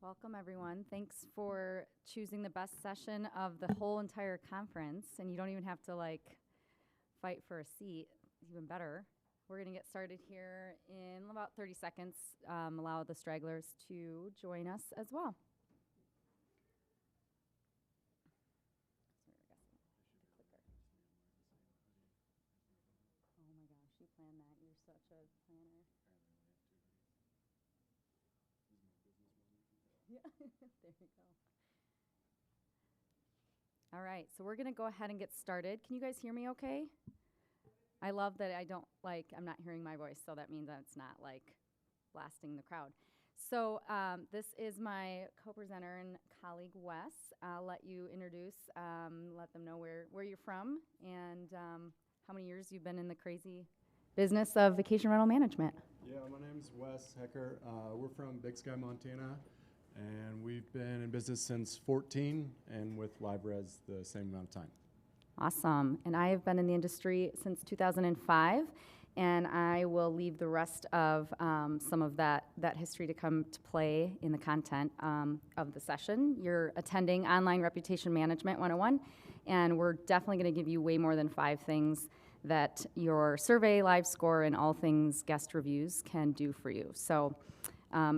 Welcome, everyone. Thanks for choosing the best session of the whole entire conference. And you don't even have to, fight for a seat. Even better. We're going to get started here in about 30 seconds. Allow the stragglers to join us as well. Oh my gosh, you planned that. You're such a planner. Yeah, there you go. All right, so we're going to go ahead and get started. Can you guys hear me okay? I love that I'm not hearing my voice, so that means that it's not blasting the crowd. So this is my co-presenter and colleague, Wes. I'll let you introduce, let them know where you're from and how many years you've been in the crazy business of vacation rental management. Yeah, my name's Wes Hoecker. We're from Big Sky, Montana, and we've been in business since 14, and with LiveRes the same amount of time. Awesome. And I have been in the industry since 2005, and I will leave the rest of some of that history to come to play in the content of the session. You're attending Online Reputation Management 101, and we're definitely going to give you way more than 5 things that your survey, live score, and all things guest reviews can do for you. So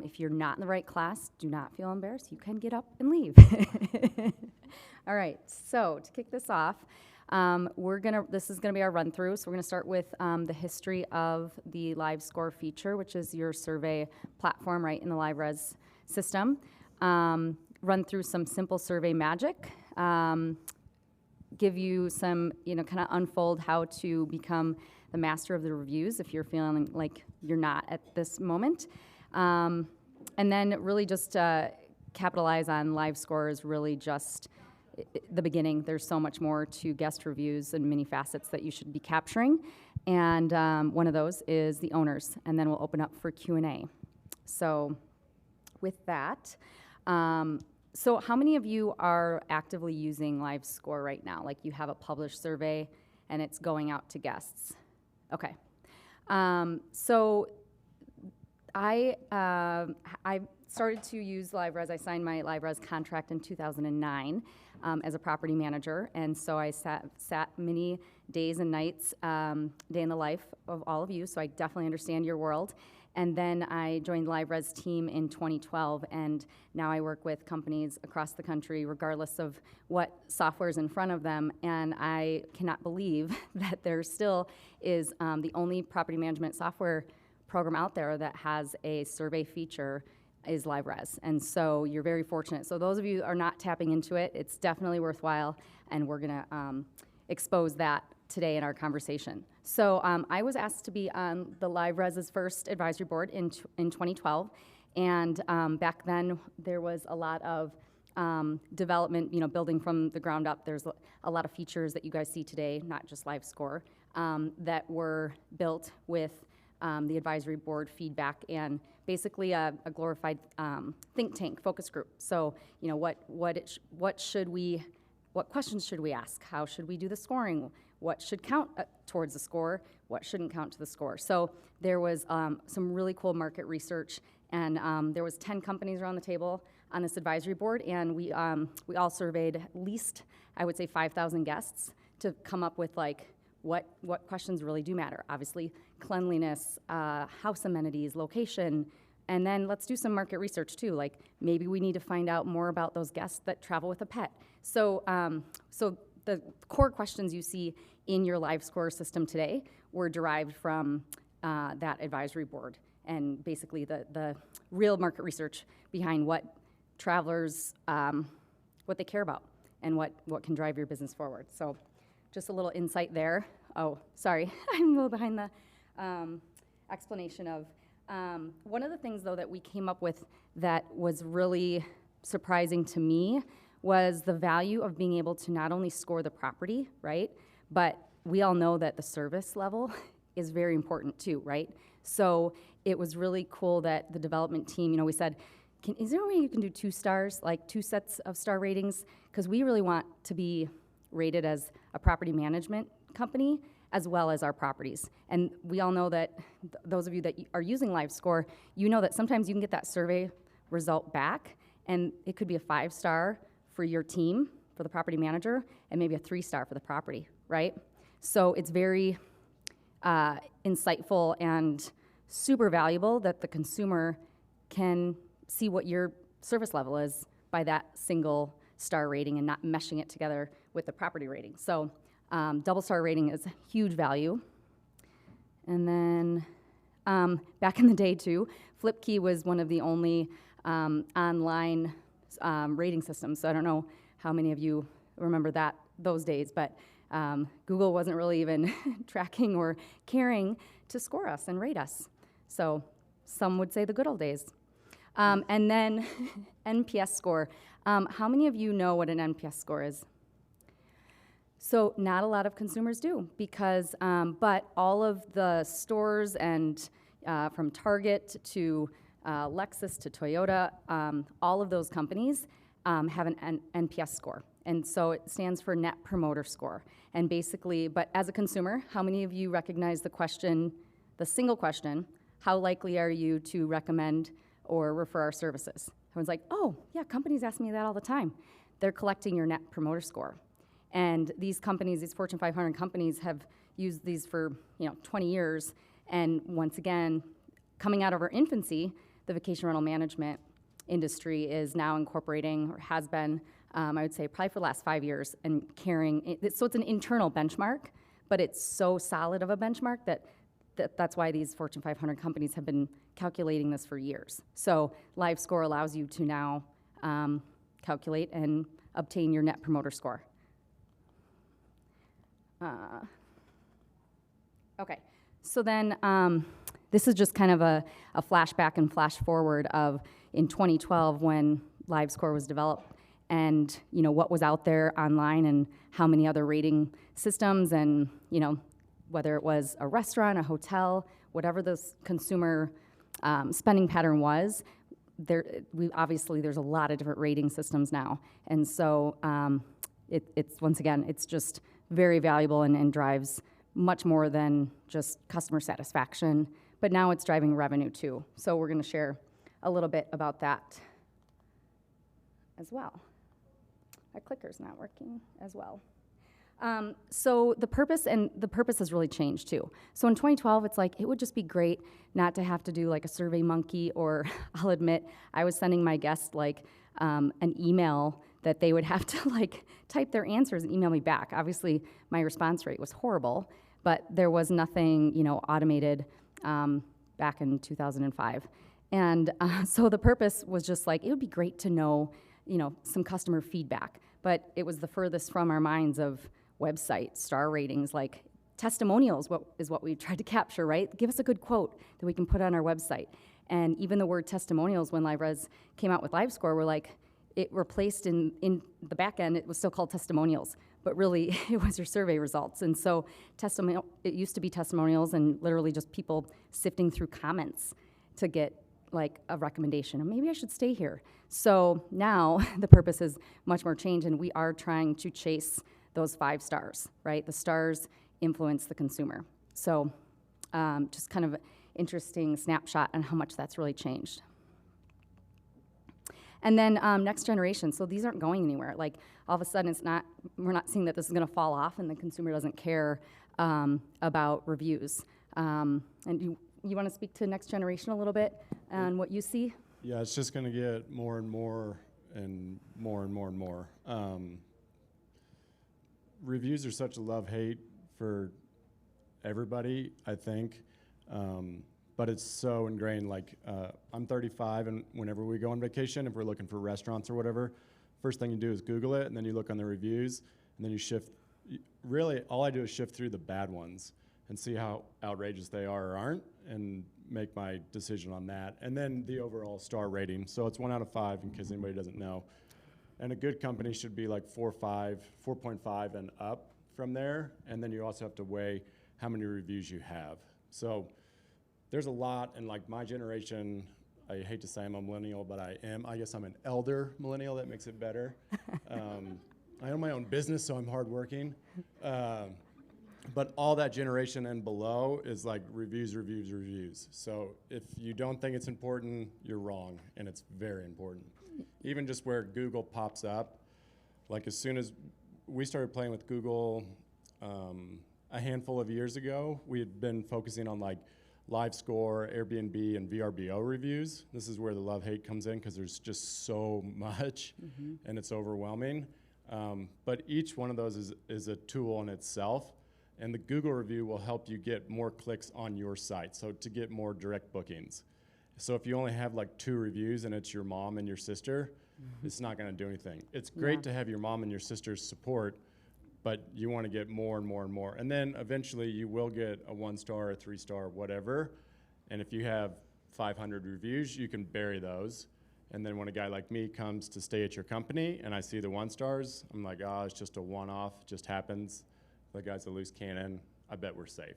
if you're not in the right class, do not feel embarrassed. You can get up and leave. All right, so to kick this off, this is gonna be our run through. So we're gonna start with the history of the live score feature, which is your survey platform right in the LiveRes system. Run through some simple survey magic. Give you some, kind of unfold how to become the master of the reviews if you're feeling like you're not at this moment. And then really just capitalize on live scores, really just the beginning. There's so much more to guest reviews and many facets that you should be capturing. And one of those is the owners. And then we'll open up for Q&A. So with that, so how many of you are actively using live score right now? Like you have a published survey and it's going out to guests? Okay. So I started to use LiveRes. I signed my LiveRes contract in 2009 as a property manager, and so I sat many days and nights, day in the life of all of you, so I definitely understand your world. And then I joined the LiveRes team in 2012, and now I work with companies across the country, regardless of what software is in front of them, and I cannot believe that there still is the only property management software program out there that has a survey feature is LiveRes, and so you're very fortunate. So those of you who are not tapping into it, it's definitely worthwhile, and we're gonna expose that today in our conversation. So I was asked to be on the LiveRes' first advisory board in 2012, and back then there was a lot of development, building from the ground up. There's a lot of features that you guys see today, not just live score, that were built with the advisory board feedback and basically a glorified think tank focus group. So, what questions should we ask? How should we do the scoring? What should count towards the score? What shouldn't count to the score? So there was some really cool market research, and there was 10 companies around the table on this advisory board, and we all surveyed at least, I would say, 5,000 guests to come up with what questions really do matter. Obviously, cleanliness, house amenities, location, and then let's do some market research too. Like maybe we need to find out more about those guests that travel with a pet. So the core questions you see in your live score system today were derived from that advisory board and basically the real market research behind what travelers, what they care about and what can drive your business forward. So just a little insight there. Oh, sorry, I'm a little behind the explanation of one of the things though that we came up with that was really surprising to me was the value of being able to not only score the property, right, but we all know that the service level is very important too, right? So it was really cool that the development team, we said, is there a way you can do 2 stars, like 2 sets of star ratings? Because we really want to be rated as a property management company as well as our properties. And we all know that those of you that are using live score, you know that sometimes you can get that survey result back and it could be a 5-star for your team, for the property manager, and maybe a 3-star for the property, right? So it's very insightful and super valuable that the consumer can see what your service level is by that single star rating and not meshing it together with the property rating. So double star rating is a huge value. And then back in the day too, FlipKey was one of the only online rating systems. So I don't know how many of you remember those days, but Google wasn't really even tracking or caring to score us and rate us. So some would say the good old days. And then NPS score. How many of you know what an NPS score is? So not a lot of consumers do, because, but all of the stores and from Target to Lexus to Toyota, all of those companies have an NPS score. And so it stands for Net Promoter Score. And basically, but as a consumer, how many of you recognize the question, the single question, how likely are you to recommend or refer our services? Everyone's like, oh, yeah, companies ask me that all the time. They're collecting your Net Promoter Score. And these companies, these Fortune 500 companies, have used these for 20 years. And once again, coming out of our infancy, the vacation rental management industry is now incorporating, or has been, I would say probably for the last 5 years, and carrying it. So it's an internal benchmark, but it's so solid of a benchmark that's why these Fortune 500 companies have been calculating this for years. So LiveScore allows you to now calculate and obtain your Net Promoter Score. Okay, so then this is just kind of a flashback and flash forward of in 2012 when LiveScore was developed, and what was out there online and how many other rating systems, and whether it was a restaurant, a hotel, whatever the consumer spending pattern was. Obviously there's a lot of different rating systems now, and so it's once again, it's just very valuable and drives much more than just customer satisfaction, but now it's driving revenue too. So we're going to share a little bit about that as well. My clicker's not working as well. So the purpose has really changed too. So in 2012, it's like, it would just be great not to have to do like a Survey Monkey, or I'll admit, I was sending my guests like an email that they would have to like type their answers and email me back. Obviously, my response rate was horrible, but there was nothing, automated back in 2005. And so the purpose was just like, it would be great to know, some customer feedback, but it was the furthest from our minds of website star ratings. Like testimonials is what we tried to capture, right? Give us a good quote that we can put on our website. And even the word testimonials, when LiveRes came out with LiveScore, were like, it replaced in the back end, it was still called testimonials, but really it was your survey results. And so it used to be testimonials and literally just people sifting through comments to get like a recommendation, or maybe I should stay here. So now the purpose is much more changed, and we are trying to chase those 5 stars, right? The stars influence the consumer. So just kind of an interesting snapshot on how much that's really changed. And then next generation, so these aren't going anywhere. Like all of a sudden we're not seeing that this is gonna fall off and the consumer doesn't care about reviews. And you wanna speak to next generation a little bit and what you see? Yeah, it's just gonna get more and more and more and more and more. Reviews are such a love-hate for everybody, I think. But it's so ingrained. Like, I'm 35, and whenever we go on vacation, if we're looking for restaurants or whatever, first thing you do is Google it, and then you look on the reviews, and then you shift. Really, all I do is shift through the bad ones and see how outrageous they are or aren't, and make my decision on that. And then the overall star rating. So it's 1 out of 5, in case anybody doesn't know. And a good company should be like 4.5 and up from there. And then you also have to weigh how many reviews you have. So there's a lot, and like my generation, I hate to say I'm a millennial, but I guess I'm an elder millennial. That makes it better. I own my own business, so I'm hardworking. But all that generation and below is like reviews, reviews, reviews. So if you don't think it's important, you're wrong, and it's very important. Even just where Google pops up, like as soon as we started playing with Google a handful of years ago, we had been focusing on like Live Score, Airbnb, and VRBO reviews. This is where the love-hate comes in because there's just so much, and it's overwhelming. But each one of those is a tool in itself. And the Google review will help you get more clicks on your site, so to get more direct bookings. So if you only have like 2 reviews and it's your mom and your sister, it's not gonna do anything. It's great to have your mom and your sister's support, but you wanna get more and more and more. And then eventually you will get a 1-star, a 3-star, whatever. And if you have 500 reviews, you can bury those. And then when a guy like me comes to stay at your company and I see the 1-stars, I'm like, oh, it's just a one-off, just happens. The guy's a loose cannon, I bet we're safe.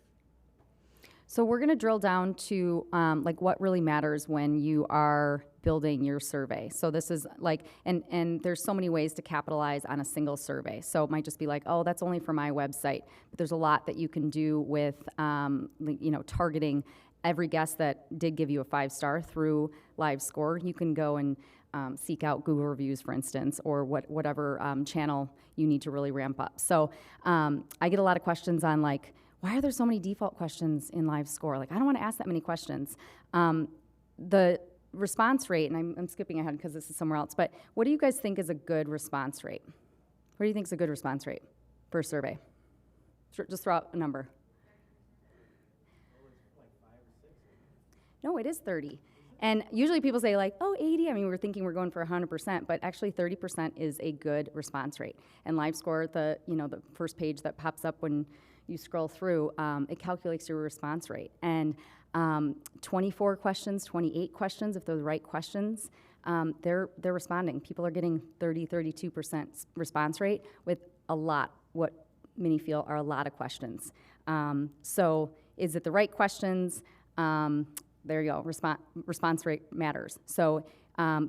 So we're going to drill down to like what really matters when you are building your survey. So this is like, and there's so many ways to capitalize on a single survey. So it might just be like, oh, that's only for my website. But there's a lot that you can do with, targeting every guest that did give you a 5-star through Live Score. You can go and seek out Google reviews, for instance, or whatever channel you need to really ramp up. So I get a lot of questions on like, why are there so many default questions in Live Score? Like, I don't want to ask that many questions. The response rate, and I'm skipping ahead because this is somewhere else, but what do you guys think is a good response rate? What do you think is a good response rate for a survey? Just throw out a number. No, it is 30. And usually people say like, oh, 80. I mean, we're thinking we're going for 100%, but actually 30% is a good response rate. And Live Score, the first page that pops up when you scroll through, it calculates your response rate. And 24 questions, 28 questions, if they're the right questions, they're responding. People are getting 32% response rate with a lot, what many feel are a lot of questions. So is it the right questions? There you go, response rate matters. So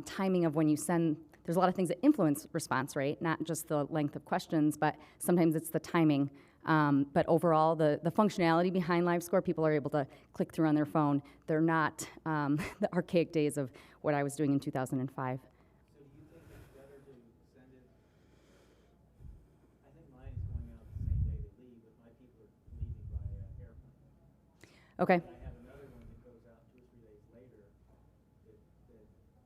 timing of when you send, there's a lot of things that influence response rate, not just the length of questions, but sometimes it's the timing. But overall, the functionality behind Live Score, people are able to click through on their phone. They're not the archaic days of what I was doing in 2005. So do you think it's better to send it? I think mine is going out the same day they leave, but my people are leaving by airplane. Okay. I have another one that goes out 2 or 3 days later that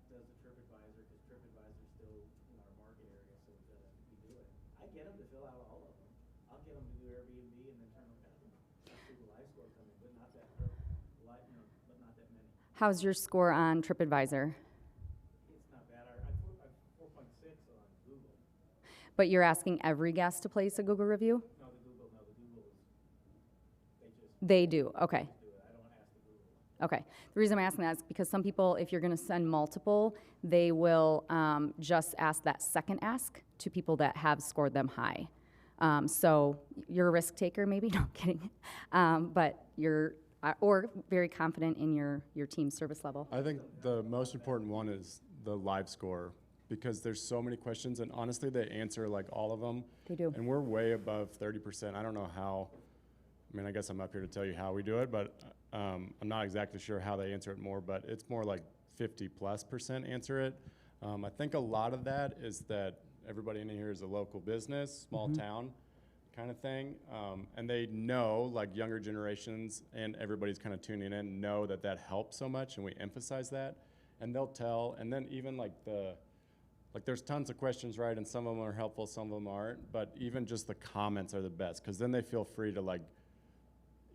does the TripAdvisor, because TripAdvisor is still in our market area, so we do it. I get them to fill out all of them. I'll get them to do Airbnb and then turn them down. Not through the Live Score coming, but not that but not that many. How's your score on TripAdvisor? It's not bad. I'm 4.6 on Google. But you're asking every guest to place a Google review? No, the Google is, They do, okay. do it. I don't ask the Google. Okay. The reason I'm asking that is because some people, if you're going to send multiple, they will just ask that second ask to people that have scored them high. So you're a risk taker, maybe? No, I'm kidding. But you're, or very confident in your team's service level. I think the most important one is the Live Score, because there's so many questions, and honestly, they answer like all of them. They do. And we're way above 30%. I don't know how. I mean, I guess I'm up here to tell you how we do it, but I'm not exactly sure how they answer it more, but it's more like 50+% answer it. I think a lot of that is that everybody in here is a local business, small town kind of thing. And they know, like younger generations and everybody's kind of tuning in, know that that helps so much, and we emphasize that. And they'll tell, and then even like there's tons of questions, right? And some of them are helpful, some of them aren't, but even just the comments are the best, because then they feel free to like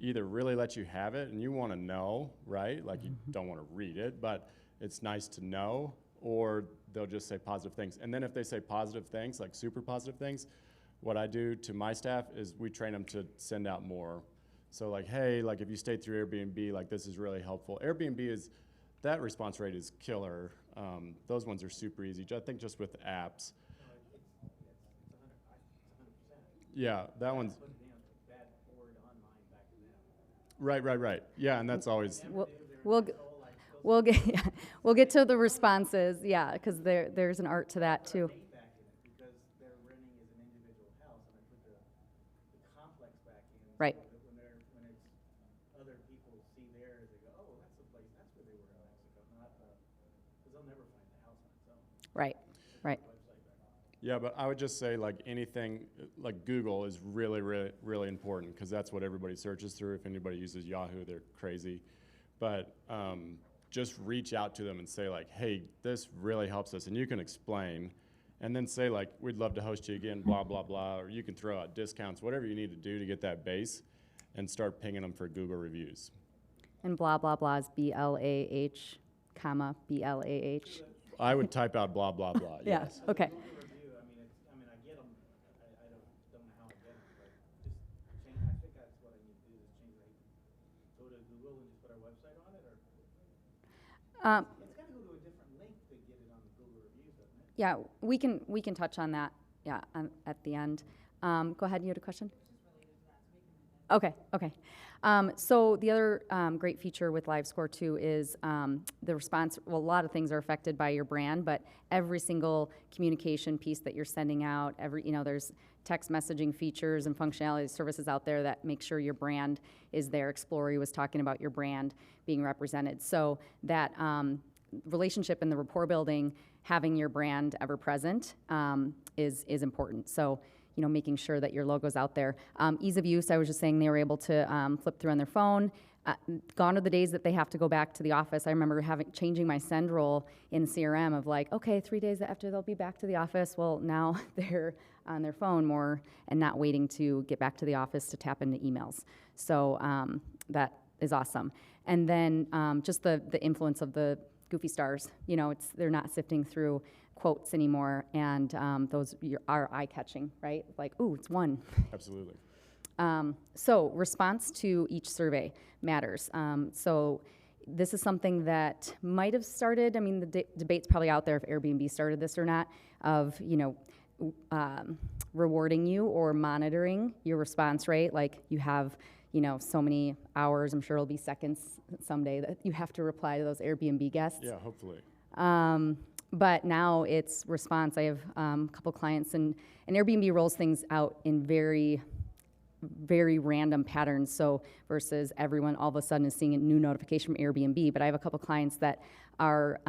either really let you have it and you want to know, right? Like you don't want to read it, but it's nice to know, or they'll just say positive things. And then if they say positive things, like super positive things, what I do to my staff is we train them to send out more. So like, hey, like if you stayed through Airbnb, like this is really helpful. Airbnb is, that response rate is killer. Those ones are super easy. I think just with apps. It's 100%. Yeah, that one's, Put that forward on mine back to them. right. Yeah, and that's always, We'll get to the responses, yeah, because there's an art to that too. Date back in it because they're renting as an individual house, and I put the complex back in. Right. because they'll never find the house on its own. Right, right. Website back on. Yeah, but I would just say like anything, like Google is really, really, really important because that's what everybody searches through. If anybody uses Yahoo, they're crazy. But just reach out to them and say like, hey, this really helps us. And you can explain and then say like, we'd love to host you again, blah, blah, blah. Or you can throw out discounts, whatever you need to do to get that base and start pinging them for Google reviews. And blah, blah, blah is B-L-A-H, comma, B-L-A-H. I would type out blah, blah, blah, Yeah, yes. okay. Google review, I get them, I don't know how I get them, but just change, I think that's what I need to do, is change, like, go to Google and just put our website on it, or? It's gotta go to a different link to get it on the Google reviews, doesn't it? Yeah, we can touch on that, yeah, at the end. Go ahead, you had a question? Okay, okay. So the other great feature with LiveScore too is the response. Well, a lot of things are affected by your brand, but every single communication piece that you're sending out, there's text messaging features and functionality services out there that make sure your brand is there. Explorer was talking about your brand being represented. So that relationship and the rapport building, having your brand ever present is important. So making sure that your logo's out there. Ease of use, I was just saying they were able to flip through on their phone. Gone are the days that they have to go back to the office. I remember changing my send role in CRM of like, okay, 3 days after they'll be back to the office. Well, now they're on their phone more and not waiting to get back to the office to tap into emails. So that is awesome. And then just the influence of the goofy stars. They're not sifting through quotes anymore, and those are eye-catching, right? Like, ooh, it's one. Absolutely. So response to each survey matters. So this is something that might have started, the debate's probably out there if Airbnb started this or not, of, rewarding you or monitoring your response rate. Like you have, so many hours, I'm sure it'll be seconds someday that you have to reply to those Airbnb guests. Yeah, hopefully. But now it's response. I have a couple clients, and Airbnb rolls things out in very, very random patterns. So versus everyone all of a sudden is seeing a new notification from Airbnb. But I have a couple clients that are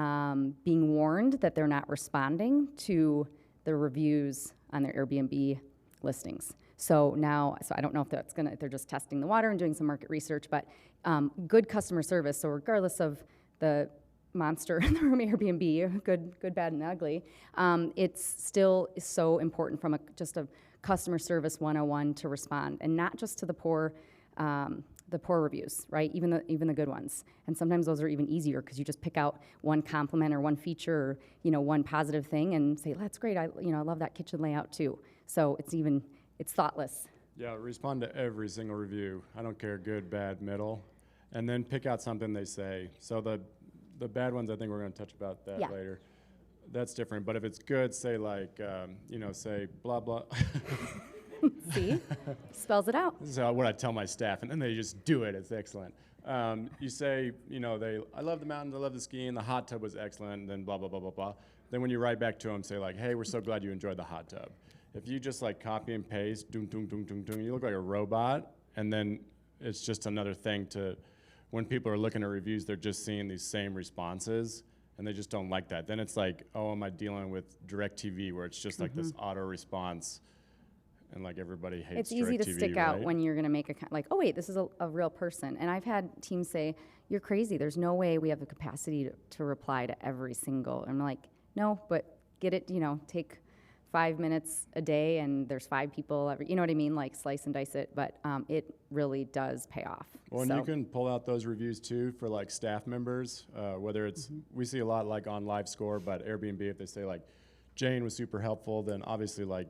being warned that they're not responding to the reviews on their Airbnb listings. So now, I don't know if they're just testing the water and doing some market research, but good customer service. So regardless of the monster in the room Airbnb, good, bad, and ugly, it's still so important from just a customer service 101 to respond, and not just to the poor reviews, right? Even the good ones. And sometimes those are even easier because you just pick out one compliment or one feature or one positive thing and say, that's great. I love that kitchen layout too. So it's thoughtless. Yeah, respond to every single review. I don't care, good, bad, middle, and then pick out something they say. So the bad ones, I think we're going to touch about that later. That's different. But if it's good, say like, say blah, blah. See? Spells it out. This is what I tell my staff, and then they just do it. It's excellent. You say, I love the mountains, I love the skiing, the hot tub was excellent, and then blah, blah, blah, blah, blah. Then when you write back to them, say like, hey, we're so glad you enjoyed the hot tub. If you just like copy and paste, doom, doom, doom, doom, doom, you look like a robot, and then it's just another thing to, when people are looking at reviews, they're just seeing these same responses, and they just don't like that. Then it's like, oh, am I dealing with DirecTV, where it's just like this auto response, and like everybody hates It's easy to DirecTV, stick out right? when you're going to make oh, wait, this is a real person. And I've had teams say, you're crazy. There's no way we have the capacity to reply to every single. I'm like, no, but get it, take 5 minutes a day, and there's 5 people every, you know what I mean? Like slice and dice it, but it really does pay off. Well, and you can pull out those reviews too for like staff members, whether it's, we see a lot like on LiveScore, but Airbnb, if they say like, Jane was super helpful, then obviously like,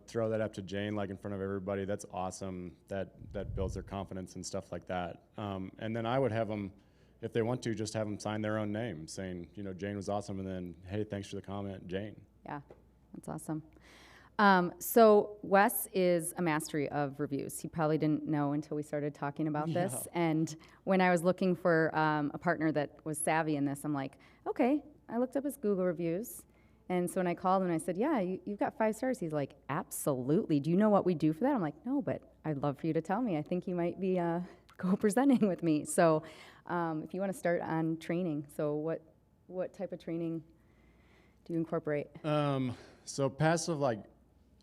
throw that up to Jane like in front of everybody. That's awesome. That builds their confidence and stuff like that. And then I would have them, if they want to, just have them sign their own name saying, Jane was awesome, and then, hey, thanks for the comment, Jane. Yeah, that's awesome. So Wes is a mastery of reviews. He probably didn't know until we started talking about this. And when I was looking for a partner that was savvy in this, I'm like, okay, I looked up his Google reviews. And so when I called him and I said, yeah, you've got 5 stars, he's like, absolutely. Do you know what we do for that? I'm like, no, but I'd love for you to tell me. I think you might be co-presenting with me. So if you want to start on training, so what type of training do you incorporate? So passive, like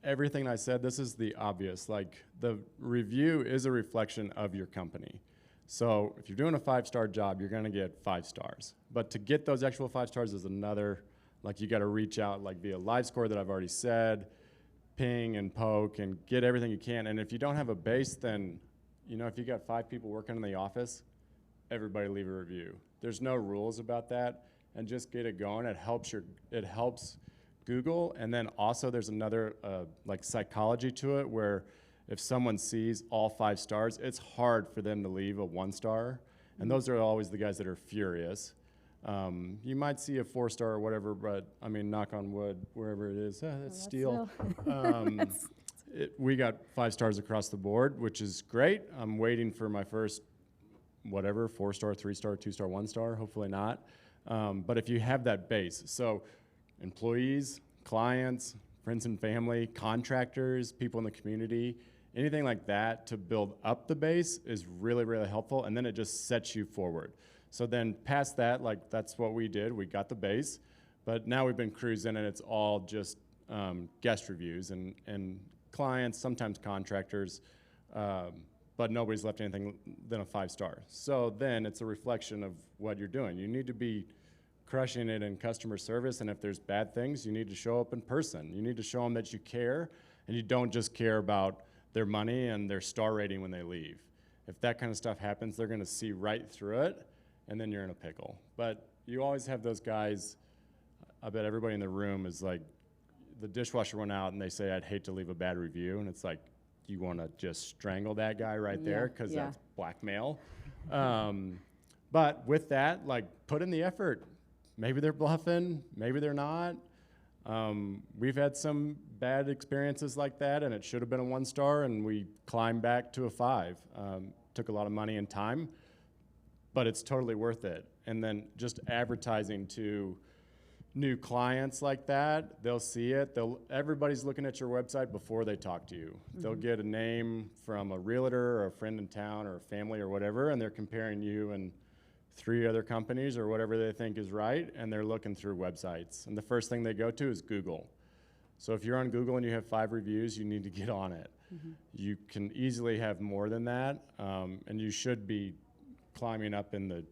everything I said, this is the obvious. Like the review is a reflection of your company. So if you're doing a 5-star job, you're gonna get 5 stars. But to get those actual 5 stars is another, like you gotta reach out like via live score that I've already said, ping and poke and get everything you can. And if you don't have a base, then, you know, if you got 5 people working in the office, everybody leave a review. There's no rules about that, and just get it going. It helps Google, and then also there's another like psychology to it where if someone sees all 5 stars, it's hard for them to leave a 1-star, and those are always the guys that are furious. You might see a 4-star or whatever, but I mean, knock on wood, wherever it is, that's steel. We got 5 stars across the board, which is great. I'm waiting for my first, whatever, 4-star, 3-star, 2-star, 1-star, hopefully not. But if you have that base, so employees, clients, friends and family, contractors, people in the community, anything like that to build up the base is really, really helpful, and then it just sets you forward. So then past that, like that's what we did. We got the base, but now we've been cruising, and it's all just guest reviews and clients, sometimes contractors, but nobody's left anything than a 5-star. So then it's a reflection of what you're doing. You need to be crushing it in customer service, and if there's bad things, you need to show up in person. You need to show them that you care, and you don't just care about their money and their star rating when they leave. If that kind of stuff happens, they're gonna see right through it, and then you're in a pickle. But you always have those guys, I bet everybody in the room is like, the dishwasher went out and they say, I'd hate to leave a bad review, and it's like, you wanna just strangle that guy right there, because that's blackmail. But with that, like, put in the effort. Maybe they're bluffing, maybe they're not. We've had some bad experiences like that, and it should have been a 1-star, and we climbed back to a 5. Took a lot of money and time, but it's totally worth it. And then just advertising to new clients like that, they'll see it. Everybody's looking at your website before they talk to you. Mm-hmm. They'll get a name from a realtor or a friend in town or a family or whatever, and they're comparing you and 3 other companies or whatever they think is right, and they're looking through websites. And the first thing they go to is Google. So if you're on Google and you have 5 reviews, you need to get on it. Mm-hmm. You can easily have more than that, and you should be climbing up in the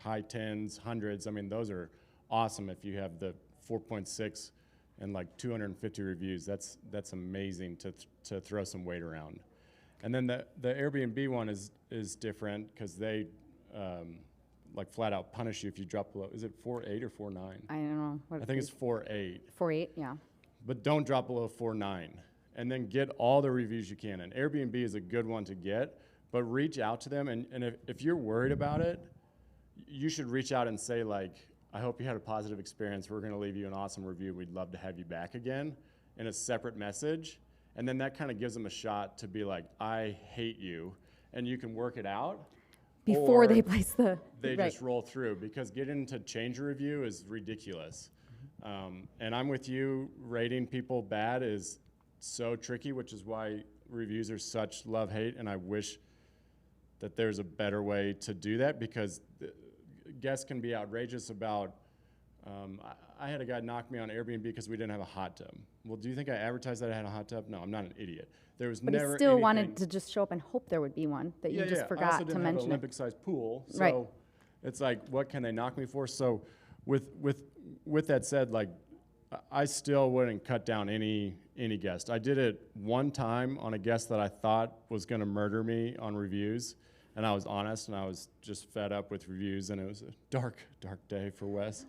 high 10s, hundreds. I mean, those are awesome if you have the 4.6 and like 250 reviews. That's amazing to throw some weight around. And then the Airbnb one is different because they like flat out punish you if you drop below. Is it 4.8 or 4.9? I don't know. I think it's 4.8. 4.8, yeah. But don't drop below 4.9. And then get all the reviews you can. And Airbnb is a good one to get, but reach out to them. And if you're worried about it, you should reach out and say, like, I hope you had a positive experience. We're going to leave you an awesome review. We'd love to have you back again, in a separate message. And then that kind of gives them a shot to be like, I hate you. And you can work it out. Before they place the... They just roll through, because getting to change a review is ridiculous. And I'm with you, rating people bad is so tricky, which is why reviews are such love-hate, and I wish that there's a better way to do that, because guests can be outrageous about, I had a guy knock me on Airbnb because we didn't have a hot tub. Well, do you think I advertised that I had a hot tub? No, I'm not an idiot. There was but never he still anything. Wanted to just show up and hope there would be one, that you just forgot to mention it. I also didn't have an Olympic-sized pool, so it's like, what can they knock me for? So with that said, like, I still wouldn't cut down any guest. I did it one time on a guest that I thought was going to murder me on reviews, and I was honest, and I was just fed up with reviews, and it was a dark, dark day for Wes.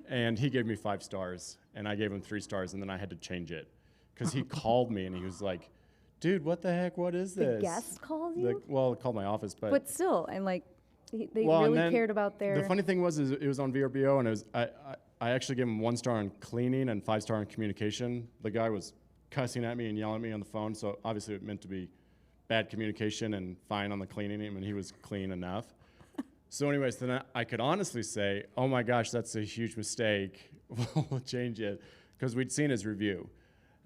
And he gave me 5 stars, and I gave him 3 stars, and then I had to change it, because he called me, and he was like, dude, what the heck, what is this? The guest called you? Well, it called my office, but... But still, and like, they really cared about their... The funny thing was, is it was on VRBO, and it was, I actually gave him 1 star on cleaning and 5 star on communication. The guy was cussing at me and yelling at me on the phone, so obviously it meant to be bad communication and fine on the cleaning, and he was clean enough. So anyways, then I could honestly say, oh my gosh, that's a huge mistake. We'll change it, because we'd seen his review.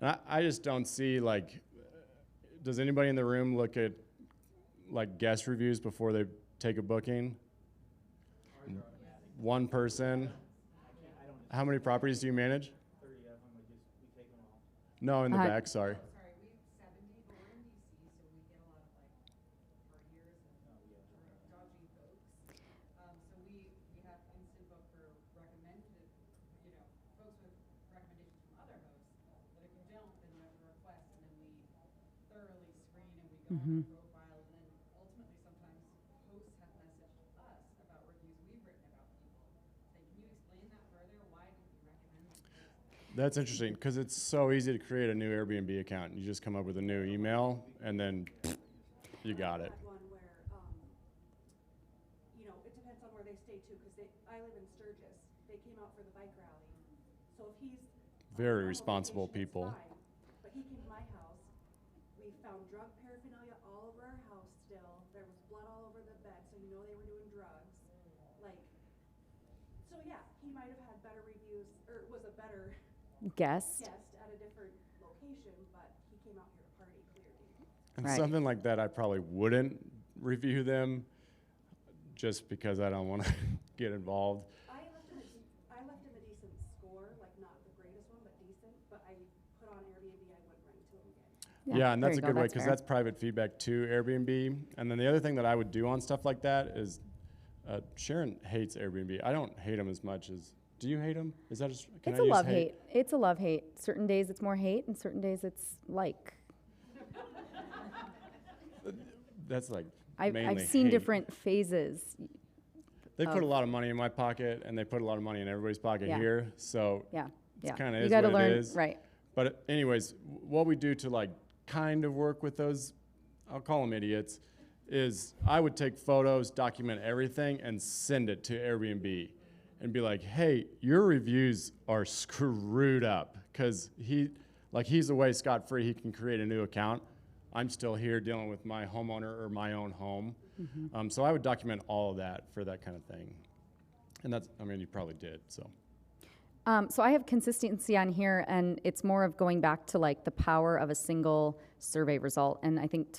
And I just don't see, like, does anybody in the room look at, like, guest reviews before they take a booking? One person. How many properties do you manage? 30 of them, we take them all. No, in the Uh, back, sorry. Sorry, we have 70, but we're in DC, so we get a lot of like partiers and dodgy folks. So we have instant book for recommended, folks with recommendations from other hosts. But if you don't, then you have to request, and then we thoroughly screen and we go on the profiles, and then ultimately sometimes hosts have messaged us about reviews we've written about people. Say, can you explain that further? Why did you recommend this person? That's interesting because it's so easy to create a new Airbnb account. You just come up with a new email and then you got it. One where, it depends on where they stay too, because I live in Sturgis. They came out for the bike rally. So if he's Very on responsible vacation, it's people. fine. But he came to my house. We found drug paraphernalia all over our house still. There was blood all over the bed, so they were doing drugs. So yeah, he might have had better reviews, or was a better Guest. guest at a different location, but he came out here to party clearly. And Right. something like that, I probably wouldn't review them just because I don't want to get involved. I left him a decent score, like not the greatest one, but decent. But I put on Airbnb, I wouldn't rent to him again. Yeah, and there that's you a go, good way because fair. that's private feedback to Airbnb. And then the other thing that I would do on stuff like that is Sharon hates Airbnb. I don't hate them as much as. Do you hate them? Is that just? Can It's I a use love-hate. It's a love-hate. Certain days it's more hate, and certain days it's like. That's like I've mainly seen hate. different phases. They put a lot of money in my pocket, and they put a lot of money in everybody's pocket Yeah. here. So Yeah, yeah. kinda You is got to what it learn, is. right? But anyways, what we do to like kind of work with those, I'll call them idiots, is I would take photos, document everything, and send it to Airbnb, and be like, "Hey, your reviews are screwed up because he's away scot-free. He can create a new account. I'm still here dealing with my homeowner or my own home." So I would document all of that for that kind of thing, and you probably did so. So I have consistency on here, and it's more of going back to like the power of a single survey result. And I think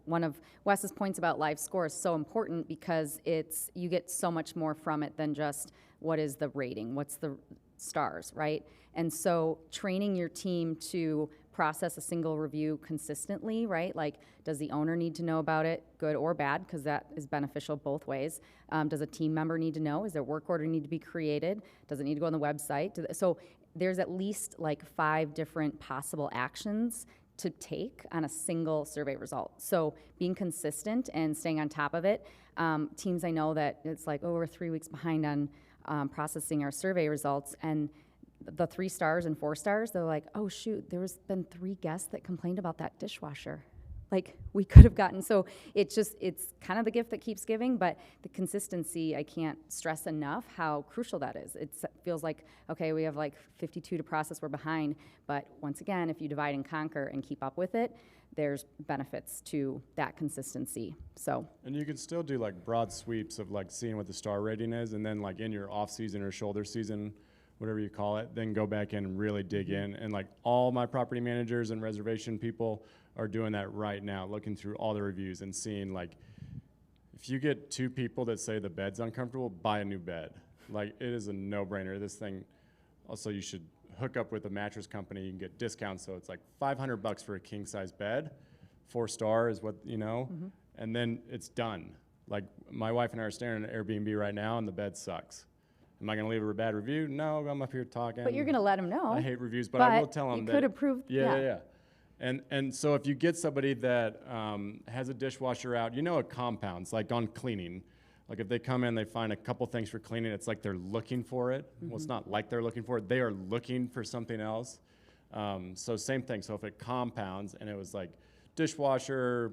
one of Wes's points about live score is so important because you get so much more from it than just what is the rating, what's the stars, right? And so training your team to process a single review consistently, right? Like, does the owner need to know about it, good or bad, because that is beneficial both ways. Does a team member need to know? Is there work order need to be created? Does it need to go on the website? So there's at least like 5 different possible actions to take on a single survey result. So being consistent and staying on top of it. Teams I know that it's like, we're 3 weeks behind on processing our survey results, and the 3 stars and 4 stars, they're like, oh shoot, there's been 3 guests that complained about that dishwasher. Like, we could have gotten, so it's kind of the gift that keeps giving, but the consistency, I can't stress enough how crucial that is. It feels like, okay, we have like 52 to process, we're behind, but once again, if you divide and conquer and keep up with it, there's benefits to that consistency, so. And you can still do like broad sweeps of like seeing what the star rating is, and then like in your off season or shoulder season, whatever you call it, then go back in and really dig in. And like all my property managers and reservation people are doing that right now, looking through all the reviews and seeing like, if you get 2 people that say the bed's uncomfortable, buy a new bed. Like, it is a no-brainer. This thing, also you should hook up with a mattress company. You can get discounts, so it's like $500 for a king-size bed. 4-star is what, and then it's done. Like, my wife and I are staring at Airbnb right now, and the bed sucks. Am I going to leave her a bad review? No, I'm up here talking. But you're going to let them know. I hate reviews, but I will tell them you that. could approve, Yeah. And so if you get somebody that has a dishwasher out, it compounds, like on cleaning. Like if they come in, they find a couple things for cleaning, it's like they're looking for it. Well, it's not like they're looking for it. They are looking for something else. So same thing. So if it compounds and it was like dishwasher,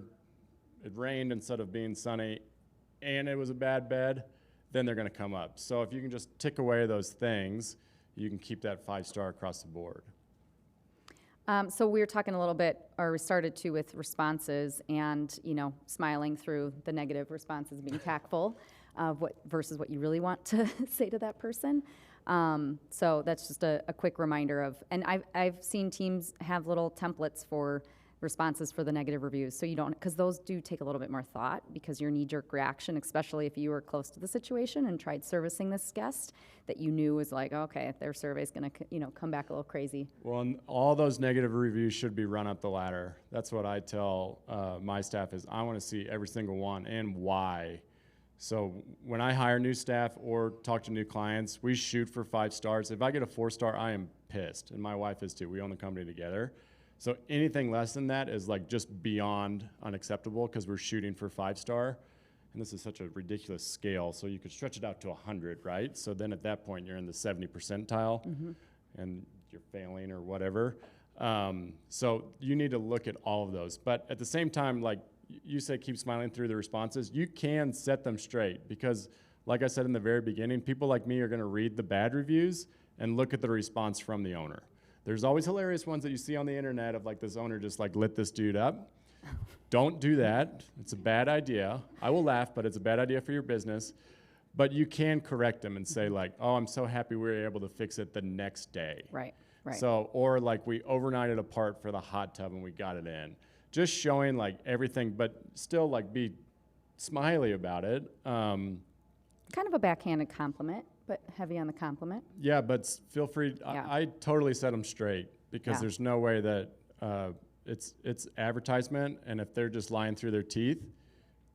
it rained instead of being sunny, and it was a bad bed, then they're going to come up. So if you can just tick away those things, you can keep that 5-star across the board. So we were talking a little bit, or we started to, with responses and, smiling through the negative responses, being tactful of versus what you really want to say to that person. So that's just a quick reminder of, and I've seen teams have little templates for responses for the negative reviews. So you don't, because those do take a little bit more thought, because your knee-jerk reaction, especially if you were close to the situation and tried servicing this guest that you knew was like, okay, their survey's gonna, come back a little crazy. Well, and all those negative reviews should be run up the ladder. That's what I tell my staff is I want to see every single one and why. So when I hire new staff or talk to new clients, we shoot for 5 stars. If I get a 4-star, I am pissed, and my wife is too. We own the company together. So anything less than that is like just beyond unacceptable because we're shooting for 5-star. And this is such a ridiculous scale, so you could stretch it out to 100, right? So then at that point, you're in the 70 percentile, and you're failing or whatever. So you need to look at all of those. But at the same time, like you say, keep smiling through the responses. You can set them straight because, like I said in the very beginning, people like me are going to read the bad reviews and look at the response from the owner. There's always hilarious ones that you see on the internet of like this owner just like lit this dude up. Don't do that. It's a bad idea. I will laugh, but it's a bad idea for your business. But you can correct them and say like, oh, I'm so happy we were able to fix it the next day. Right. So, or like we overnighted a part for the hot tub and we got it in. Just showing like everything, but still like be smiley about it. Kind of a backhanded compliment, but heavy on the compliment. Yeah, but feel free. Yeah. I totally set them straight because Yeah. there's no way that it's advertisement, and if they're just lying through their teeth,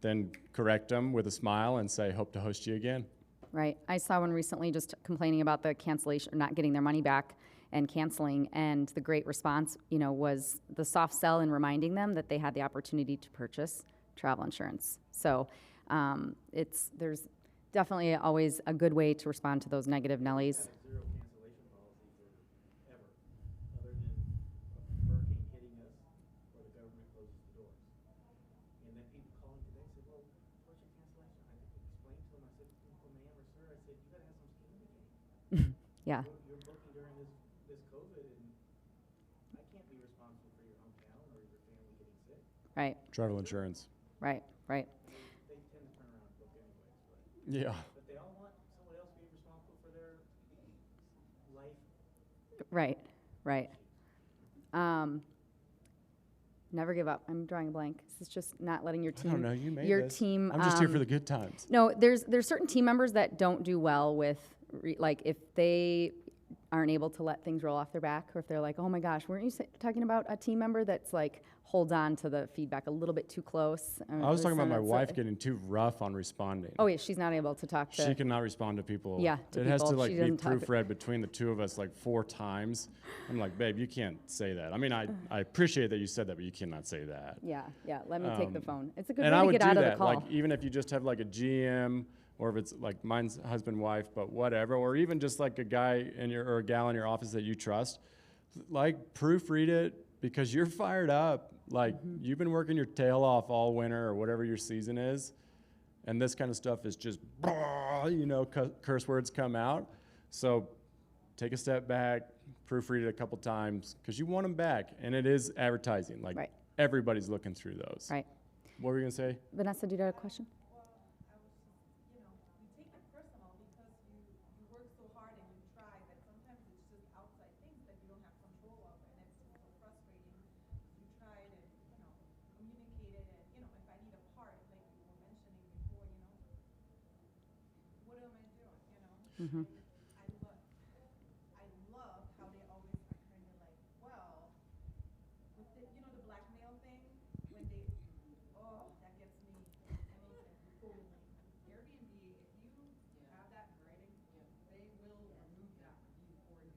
then correct them with a smile and say, hope to host you again. Right. I saw one recently just complaining about the cancellation, or not getting their money back and canceling, and the great response, was the soft sell and reminding them that they had the opportunity to purchase travel insurance. So there's definitely always a good way to respond to those negative Nellies. Zero cancellation policy for ever, other than a hurricane hitting us or the government closes the doors. And then people call me today and say, well, what's your cancellation? I explained to them, I said, well, ma'am or sir, I said, you gotta have some skin in the game. Yeah. You're booking during this COVID, and I can't be responsible for your hometown or your family getting sick. Right. Travel insurance. Right. They tend to turn around and book anyways, but. Yeah. But they all want somebody else to be responsible for their life. Right. Never give up. I'm drawing a blank. This is just not letting your team. I don't know. You made your this. team. I'm just here for the good times. No, there's certain team members that don't do well with like if they aren't able to let things roll off their back, or if they're like, oh my gosh, weren't you talking about a team member that's like holds on to the feedback a little bit too close? I was talking about my Listen, wife getting too rough on responding. Oh yeah, she's not able to talk to. She cannot respond to people. Yeah, to it has to people. like She be doesn't talk- proofread between the two of us like 4 times. I'm like, babe, you can't say that. I mean, I appreciate that you said that, but you cannot say that. Yeah. Let me take the phone. It's a good And way I to would get do out of that, the call. like even if you just have like a GM, or if it's like mine's husband, wife, but whatever, or even just like a guy or a gal in your office that you trust, like proofread it because you're fired up. Like you've been working your tail off all winter or whatever your season is, and this kind of stuff is just, curse words come out. So take a step back, proofread it a couple times because you want them back, and it is advertising. Like Right. everybody's looking through those. Right. What were you gonna say? Vanessa, do you have a question? You take it personal because you work so hard and you try, but sometimes it's just outside things that you don't have control of, and it's just so frustrating. You tried and, communicated and, if I need a part, like you were mentioning before, what am I doing, I love how they always are kind of like, well, with the blackmail thing, when they, that gets me. Airbnb, if you have that in writing, they will remove that review for you.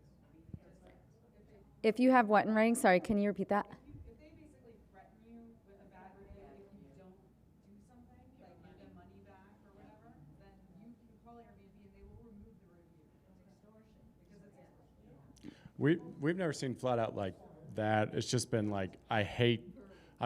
If you have what in writing? Sorry, can you repeat that? If they basically threaten you with a bad review if you don't do something, like give them money back or whatever, then you can call Airbnb and they will remove the review. It's extortion, because it's extortion. We've never seen flat out like that. It's just been like I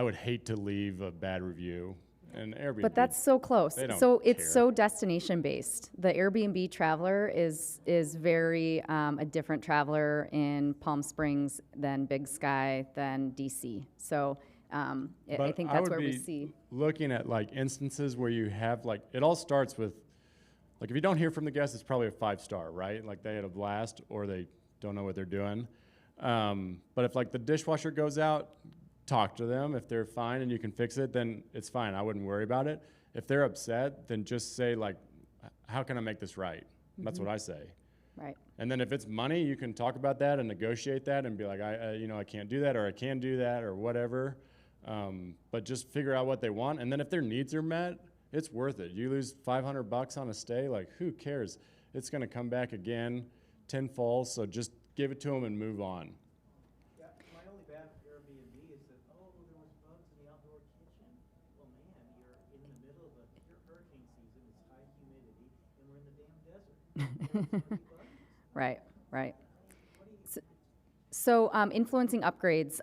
would hate to leave a bad review, and Airbnb. But that's so close. They don't So it's care. so destination based. The Airbnb traveler is very a different traveler in Palm Springs than Big Sky than DC. So I But think I that's would where we be see. looking at like instances where you have like it all starts with like if you don't hear from the guest, it's probably a 5-star, right? Like they had a blast or they don't know what they're doing. But if like the dishwasher goes out, talk to them. If they're fine and you can fix it, then it's fine. I wouldn't worry about it. If they're upset, then just say like, how can I make this right? That's what I say. Right. And then if it's money, you can talk about that and negotiate that and be like, I can't do that, or I can do that, or whatever. But just figure out what they want. And then if their needs are met, it's worth it. You lose $500 on a stay, like who cares? It's going to come back again tenfold. So just give it to them and move on. Yeah, my only bad Airbnb is that, oh, there was bugs in the outdoor kitchen. Well, man, you're in the middle of hurricane season, it's high humidity, and we're in the damn desert. There's already bugs. Right, right. So influencing upgrades,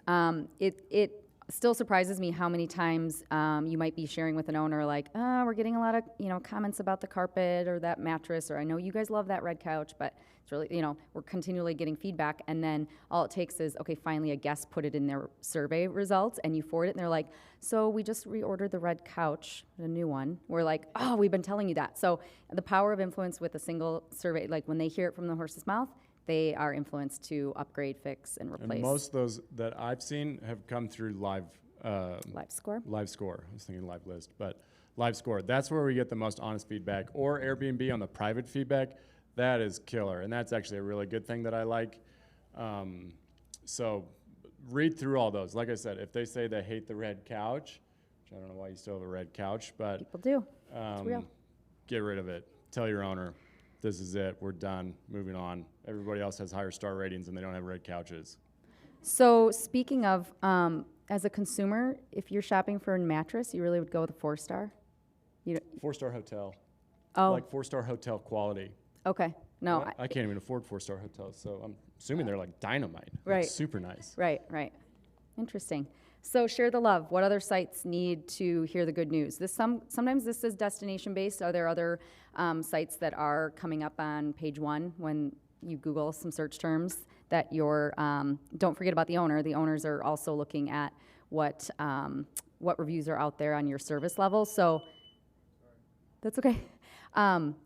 it still surprises me how many times you might be sharing with an owner like, oh, we're getting a lot of comments about the carpet or that mattress, or I know you guys love that red couch, but it's really, we're continually getting feedback, and then all it takes is, okay, finally a guest put it in their survey results, and you forward it, and they're like, so we just reordered the red couch, the new one. We're like, oh, we've been telling you that. So the power of influence with a single survey, like when they hear it from the horse's mouth, they are influenced to upgrade, fix, and replace. And most of those that I've seen have come through live Score. Live Score. I was thinking Live List, but Live Score. That's where we get the most honest feedback. Or Airbnb on the private feedback. That is killer, and that's actually a really good thing that I like. So read through all those. Like I said, if they say they hate the red couch, which I don't know why you still have a red couch, but People do. It's real. get rid of it. Tell your owner, this is it. We're done. Moving on. Everybody else has higher star ratings, and they don't have red couches. So speaking of, as a consumer, if you're shopping for a mattress, you really would go with a 4-star? 4-star hotel. Oh, Like 4-star hotel quality. okay. No, I can't even afford 4-star hotels, so I'm assuming they're like dynamite. Right. Like super nice. right. Interesting. So share the love. What other sites need to hear the good news? Sometimes this is destination based. Are there other sites that are coming up on page 1 when you Google some search terms that you're, don't forget about the owner. The owners are also looking at what reviews are out there on your service level. So that's okay.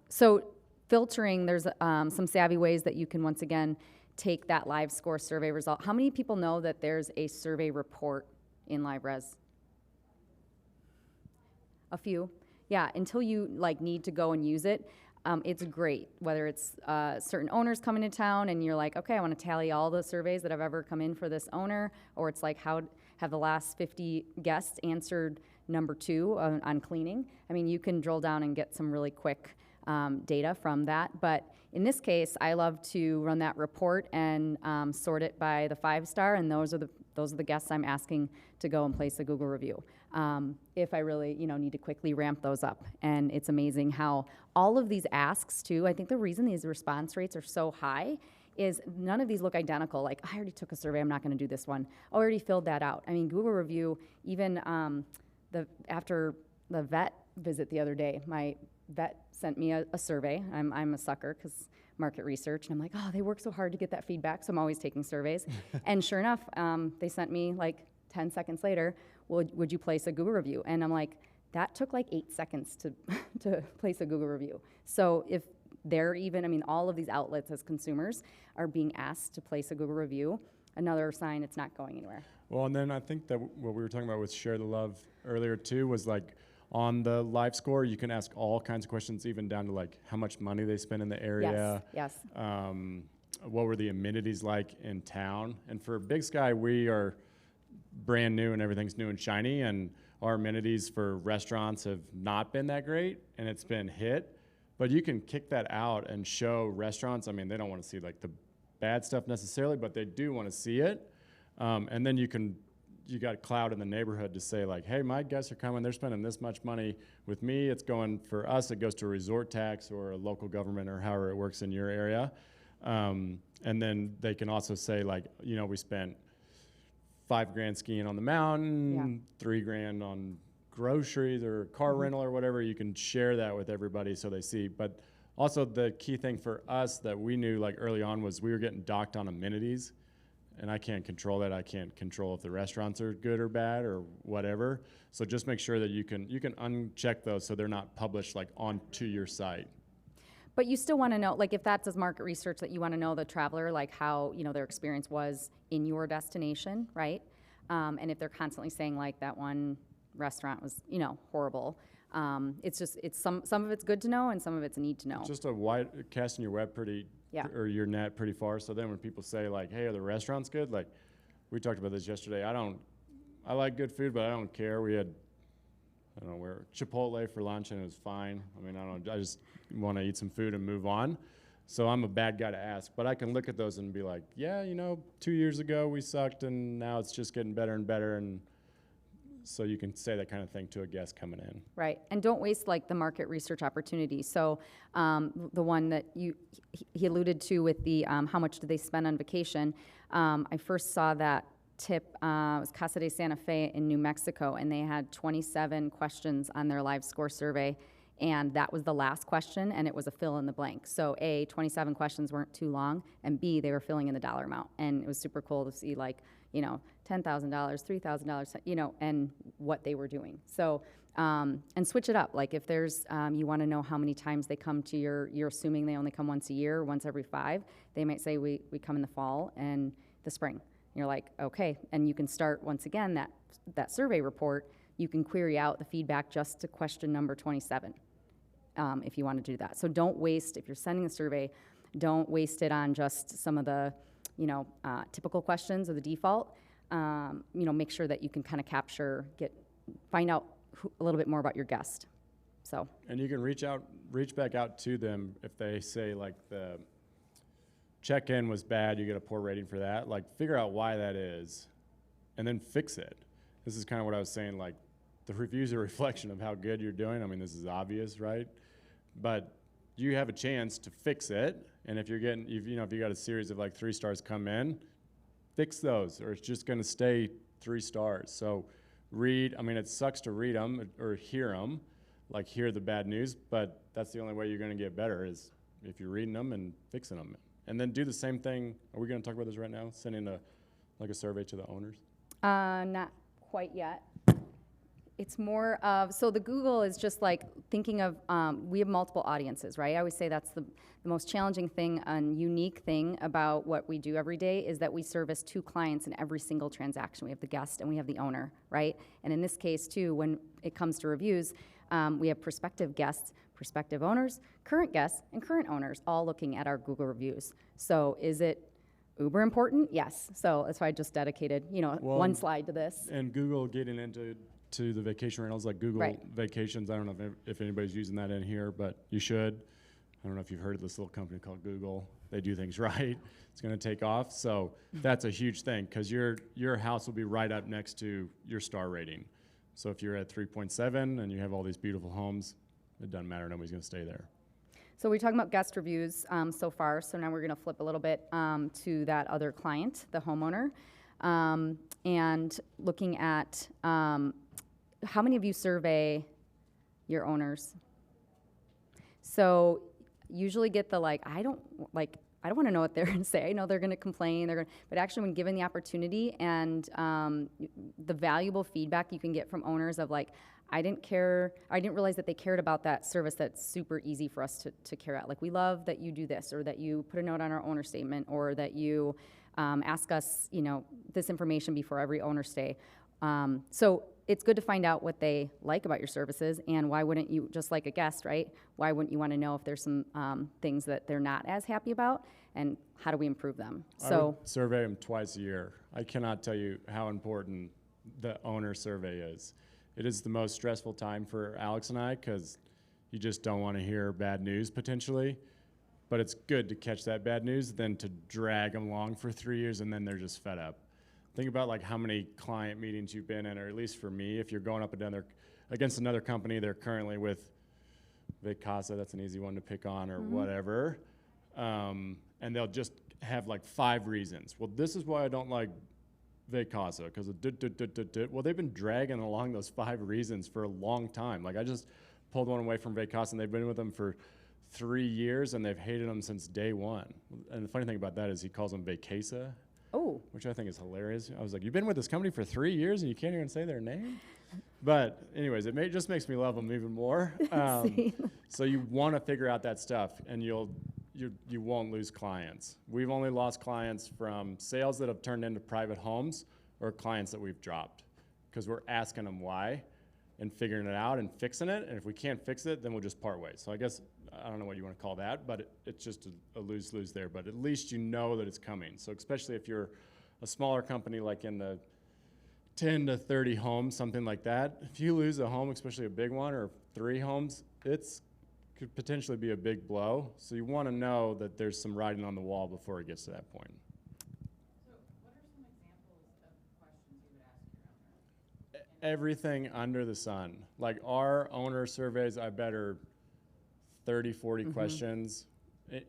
So filtering, there's some savvy ways that you can once again take that live score survey result. How many people know that there's a survey report in LiveRes? A few. Yeah, until you need to go and use it, it's great. Whether it's certain owners coming to town and you're like, okay, I want to tally all the surveys that have ever come in for this owner, or it's like, how have the last 50 guests answered number 2 on cleaning? I mean, you can drill down and get some really quick data from that. But in this case, I love to run that report and sort it by the 5-star, and those are the guests I'm asking to go and place a Google review. If I really, need to quickly ramp those up. And it's amazing how all of these asks too, I think the reason these response rates are so high is none of these look identical. Like, I already took a survey, I'm not gonna do this one. Oh, I already filled that out. I mean, Google review, even after the vet visit the other day, my vet sent me a survey. I'm a sucker because market research, and I'm like, oh, they work so hard to get that feedback, so I'm always taking surveys. And sure enough, they sent me 10 seconds later, would you place a Google review? And I'm like, that took 8 seconds to place a Google review. So if they're even, all of these outlets as consumers are being asked to place a Google review, another sign it's not going anywhere. Well, and then I think that what we were talking about with Share the Love earlier too was on the live score, you can ask all kinds of questions, even down to how much money they spend in the area. Yes. What were the amenities like in town? And for Big Sky, we are brand new and everything's new and shiny, and our amenities for restaurants have not been that great, and it's been hit. But you can kick that out and show restaurants. They don't want to see the bad stuff necessarily, but they do want to see it. And then you got clout in the neighborhood to say hey, my guests are coming, they're spending this much money with me. It's going, for us, it goes to a resort tax or a local government or however it works in your area. And then they can also say we spent $5,000 skiing on the mountain, $3,000 on groceries or car rental or whatever. You can share that with everybody so they see. But also the key thing for us that we knew early on was we were getting docked on amenities. And I can't control that. I can't control if the restaurants are good or bad or whatever. So just make sure that you can uncheck those so they're not published onto your site. But you still want to know, if that does market research, that you want to know the traveler, how their experience was in your destination, right? And if they're constantly saying like that one restaurant was, horrible, it's some of it's good to know and some of it's a need to know. It's just a wide casting your web Yeah. or your net pretty far. So then when people say like, "Hey, are the restaurants good?" Like we talked about this yesterday. I like good food, but I don't care. We had, I don't know, where Chipotle for lunch and it was fine. I mean, I just want to eat some food and move on. So I'm a bad guy to ask, but I can look at those and be like, yeah, 2 years ago we sucked and now it's just getting better and better. And so you can say that kind of thing to a guest coming in. Right, and don't waste like the market research opportunity. So the one that he alluded to with the how much do they spend on vacation, I first saw that tip, it was Casa de Santa Fe in New Mexico, and they had 27 questions on their live score survey, and that was the last question, and it was a fill in the blank. So A, 27 questions weren't too long, and B, they were filling in the dollar amount, and it was super cool to see like, $10,000, $3,000, and what they were doing. So, and switch it up. Like if there's, you want to know how many times they come to you're assuming they only come once a year, once every 5, they might say we come in the fall and the spring. You're like, okay, and you can start, once again, that survey report, you can query out the feedback just to question number 27 if you want to do that. So don't waste, if you're sending a survey, don't waste it on just some of the, typical questions or the default. Make sure that you can kind of find out a little bit more about your guest. So. And you can reach back out to them if they say like the check-in was bad, you get a poor rating for that. Like figure out why that is and then fix it. This is kind of what I was saying, like the review's a reflection of how good you're doing. I mean, this is obvious, right? But you have a chance to fix it. And if if you got a series of like 3 stars come in, fix those, or it's just going to stay 3 stars. So it sucks to read them or hear them, like hear the bad news, but that's the only way you're going to get better is if you're reading them and fixing them. And then do the same thing. Are we going to talk about this right now? Sending a survey to the owners? Not quite yet. It's more of, so the Google is just like thinking of, we have multiple audiences, right? I always say that's the most challenging thing and unique thing about what we do every day is that we service 2 clients in every single transaction. We have the guest and we have the owner, right? And in this case too, when it comes to reviews, we have prospective guests, prospective owners, current guests, and current owners all looking at our Google reviews. So is it uber important? Yes. So that's why I just dedicated, one slide to this. And Google getting into the vacation rentals, like Google Right. Vacations. I don't know if anybody's using that in here, but you should. I don't know if you've heard of this little company called Google. They do things right. It's going to take off. So that's a huge thing because your house will be right up next to your star rating. So if you're at 3.7 and you have all these beautiful homes, it doesn't matter. Nobody's going to stay there. So we're talking about guest reviews so far. So now we're going to flip a little bit to that other client, the homeowner, and looking at how many of you survey your owners? So usually get the I don't want to know what they're going to say. I know they're going to complain. But actually, when given the opportunity and the valuable feedback you can get from owners of I didn't realize that they cared about that service that's super easy for us to care at. Like, we love that you do this, or that you put a note on our owner statement, or that you ask us, this information before every owner stay. So it's good to find out what they like about your services, and why wouldn't you, just like a guest, right? Why wouldn't you want to know if there's some things that they're not as happy about, and how do we improve them? I would survey them twice a year. I cannot tell you how important the owner survey is. It is the most stressful time for Alex and I because you just don't want to hear bad news potentially. But it's good to catch that bad news than to drag them along for 3 years and then they're just fed up. Think about how many client meetings you've been in, or at least for me, if you're going up against another company, they're currently with Vacasa, that's an easy one to pick on, or whatever. And they'll just have 5 reasons. Well, this is why I don't like Vacasa, because well, they've been dragging along those 5 reasons for a long time. I just pulled one away from Vacasa, and they've been with them for 3 years, and they've hated them since day one. And the funny thing about that is he calls them Vacasa, which I think is hilarious. I was like, you've been with this company for 3 years, and you can't even say their name? But anyways, it just makes me love them even more. So you want to figure out that stuff, and you won't lose clients. We've only lost clients from sales that have turned into private homes or clients that we've dropped, because we're asking them why and figuring it out and fixing it. And if we can't fix it, then we'll just part ways. So I guess, I don't know what you want to call that, but it's just a lose-lose there. But at least you know that it's coming. So especially if you're a smaller company, like in the 10 to 30 homes, something like that, if you lose a home, especially a big one, or 3 homes, could potentially be a big blow. So you want to know that there's some writing on the wall before it gets to that point. So what are some examples of questions you would ask your owner? Everything under the sun. Like our owner surveys, I bet are 30, 40 questions.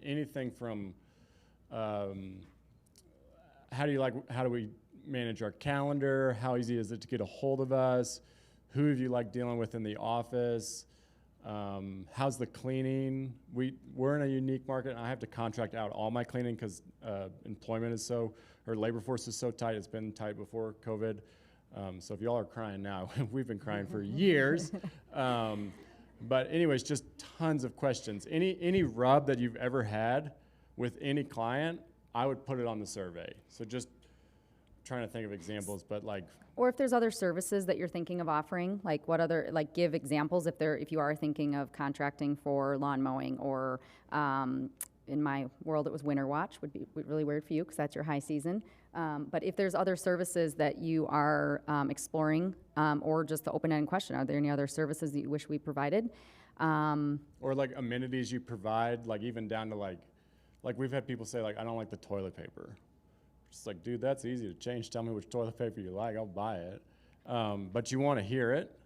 Anything from how do we manage our calendar? How easy is it to get a hold of us? Who have you like dealing with in the office? How's the cleaning? We're in a unique market, and I have to contract out all my cleaning because employment is labor force is so tight. It's been tight before COVID. So if y'all are crying now, we've been crying for years. But anyways, just tons of questions. Any rub that you've ever had with any client, I would put it on the survey. So just trying to think of examples, but like. Or if there's other services that you're thinking of offering, like what other, like give examples if you are thinking of contracting for lawn mowing, or in my world it was winter watch, would be really weird for you because that's your high season. But if there's other services that you are exploring, or just the open-ended question, are there any other services that you wish we provided? Or like amenities you provide, like even down to like we've had people say like, I don't like the toilet paper. Just like, dude, that's easy to change. Tell me which toilet paper you like, I'll buy it. But you want to hear it,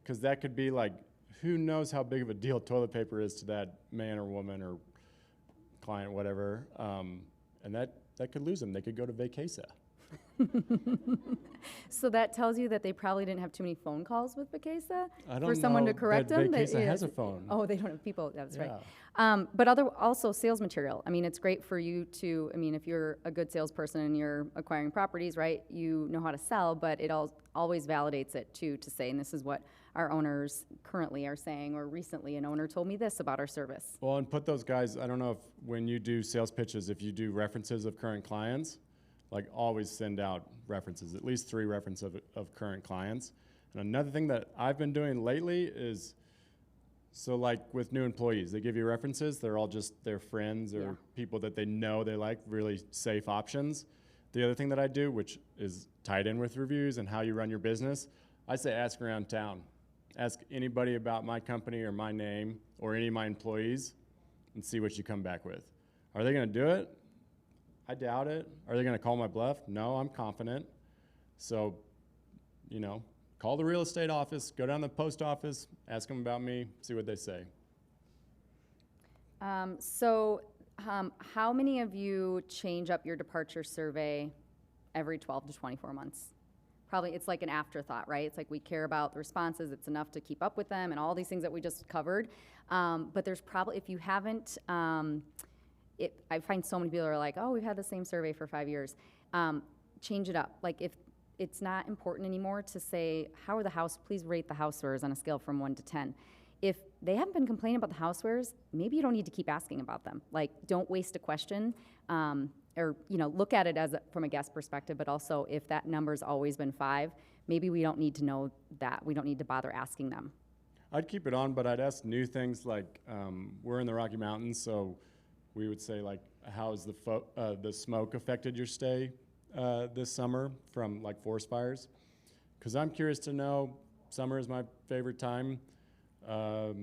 because that could be like, who knows how big of a deal toilet paper is to that man or woman or client, whatever. And that could lose them. They could go to Vacasa. So that tells you that they probably didn't have too many phone calls with Vacasa I don't for someone know to correct that them. Vacasa has a phone. Oh, they don't have people. That's Yeah. right. But also sales material. I mean, it's great for you to. I mean, if you're a good salesperson and you're acquiring properties, right? You know how to sell, but it always validates it too to say, and this is what our owners currently are saying, or recently an owner told me this about our service. Well, and put those guys. I don't know if when you do sales pitches, if you do references of current clients. Like always send out references, at least 3 references of current clients. And another thing that I've been doing lately is, so like with new employees, they give you references, they're all just their friends or people that they know they like, really safe options. The other thing that I do, which is tied in with reviews and how you run your business, I say ask around town. Ask anybody about my company or my name or any of my employees and see what you come back with. Are they gonna do it? I doubt it. Are they going to call my bluff? No, I'm confident. So, call the real estate office, go down to the post office, ask them about me, see what they say. How many of you change up your departure survey every 12 to 24 months? Probably it's like an afterthought, right? It's like we care about the responses. It's enough to keep up with them and all these things that we just covered. But there's probably, if you haven't, I find so many people are like, oh, we've had the same survey for 5 years. Change it up. Like if it's not important anymore to say, please rate the housewares on a scale from 1 to 10. If they haven't been complaining about the housewares, maybe you don't need to keep asking about them. Like don't waste a question, or look at it from a guest perspective, but also if that number's always been 5, maybe we don't need to know that. We don't need to bother asking them. I'd keep it on, but I'd ask new things like, we're in the Rocky Mountains, so we would say like, how has the smoke affected your stay this summer from like forest fires? Because I'm curious to know. Summer is my favorite time. I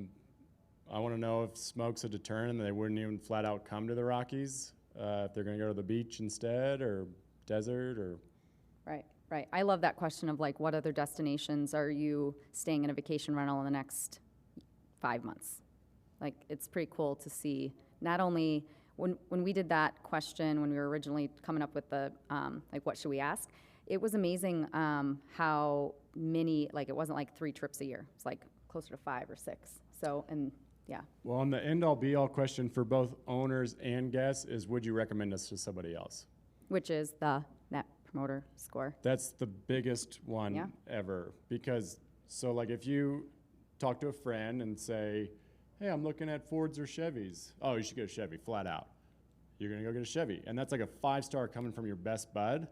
want to know if smoke's a deterrent and they wouldn't even flat out come to the Rockies, if they're going to go to the beach instead or desert or. Right. I love that question of like, what other destinations are you staying in a vacation rental in the next 5 months? Like, it's pretty cool to see. Not only when we did that question, when we were originally coming up with the, like, what should we ask? It was amazing how many, like, it wasn't like 3 trips a year. It's like closer to 5 or 6. So, and yeah. Well, and the end-all be-all question for both owners and guests is, would you recommend us to somebody else? Which is the Net Promoter Score. That's the biggest one ever. Because, so like if you talk to a friend and say, hey, I'm looking at Fords or Chevys. Oh, you should get a Chevy, flat out. You're going to go get a Chevy. And that's like a 5-star coming from your best bud.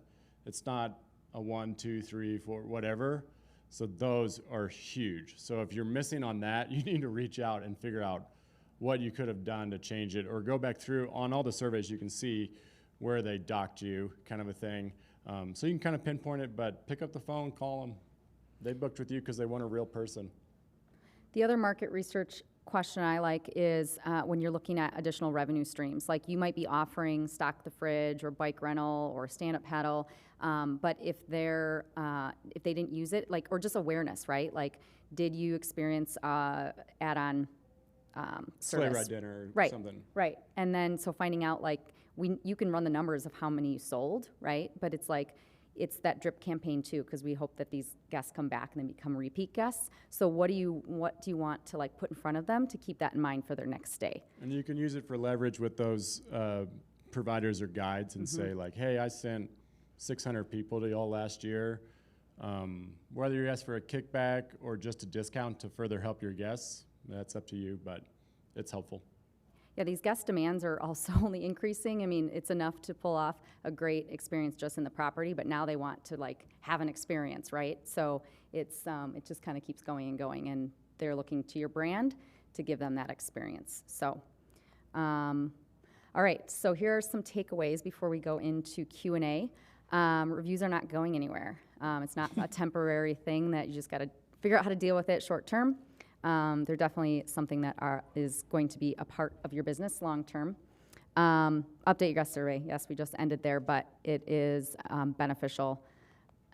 It's not a 1, 2, 3, 4, whatever. So those are huge. So if you're missing on that, you need to reach out and figure out what you could have done to change it, or go back through on all the surveys. You can see where they docked you, kind of a thing. So you can kind of pinpoint it, but pick up the phone, call them. They booked with you because they want a real person. The other market research question I like is when you're looking at additional revenue streams. Like you might be offering stock the fridge or bike rental or stand-up paddle, but if they didn't use it, like, or just awareness, right? Like, did you experience add-on Sleigh service? ride dinner or Right, something. right. And then so finding out, like, you can run the numbers of how many you sold, right? But it's like, it's that drip campaign too, because we hope that these guests come back and then become repeat guests. So what do you want to like put in front of them to keep that in mind for their next stay? And you can use it for leverage with those providers or guides and say like, hey, I sent 600 people to y'all last year. Whether you ask for a kickback or just a discount to further help your guests, that's up to you, but it's helpful. Yeah, these guest demands are also only increasing. I mean, it's enough to pull off a great experience just in the property, but now they want to like have an experience, right? So it's it just kind of keeps going and going, and they're looking to your brand to give them that experience. So, all right. So here are some takeaways before we go into Q&A. Reviews are not going anywhere. It's not a temporary thing that you just got to figure out how to deal with it short term. They're definitely something that is going to be a part of your business long term. Update your guest survey. Yes, we just ended there, but it is beneficial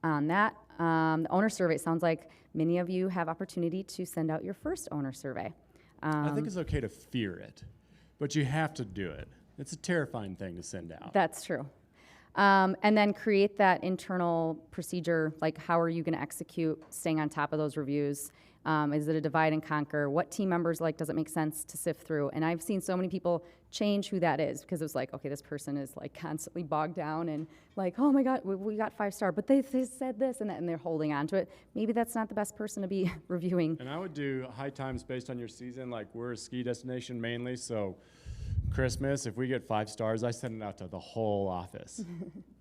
on that. The owner survey, it sounds like many of you have opportunity to send out your first owner survey. I think it's okay to fear it, but you have to do it. It's a terrifying thing to send out. That's true. And then create that internal procedure, like how are you going to execute staying on top of those reviews? Is it a divide and conquer? What team members like does it make sense to sift through? And I've seen so many people change who that is because it was like, okay, this person is like constantly bogged down and like, oh my God, we got 5-star, but they said this and that, and they're holding on to it. Maybe that's not the best person to be reviewing. And I would do high times based on your season. Like we're a ski destination mainly, so Christmas, if we get 5 stars, I send it out to the whole office.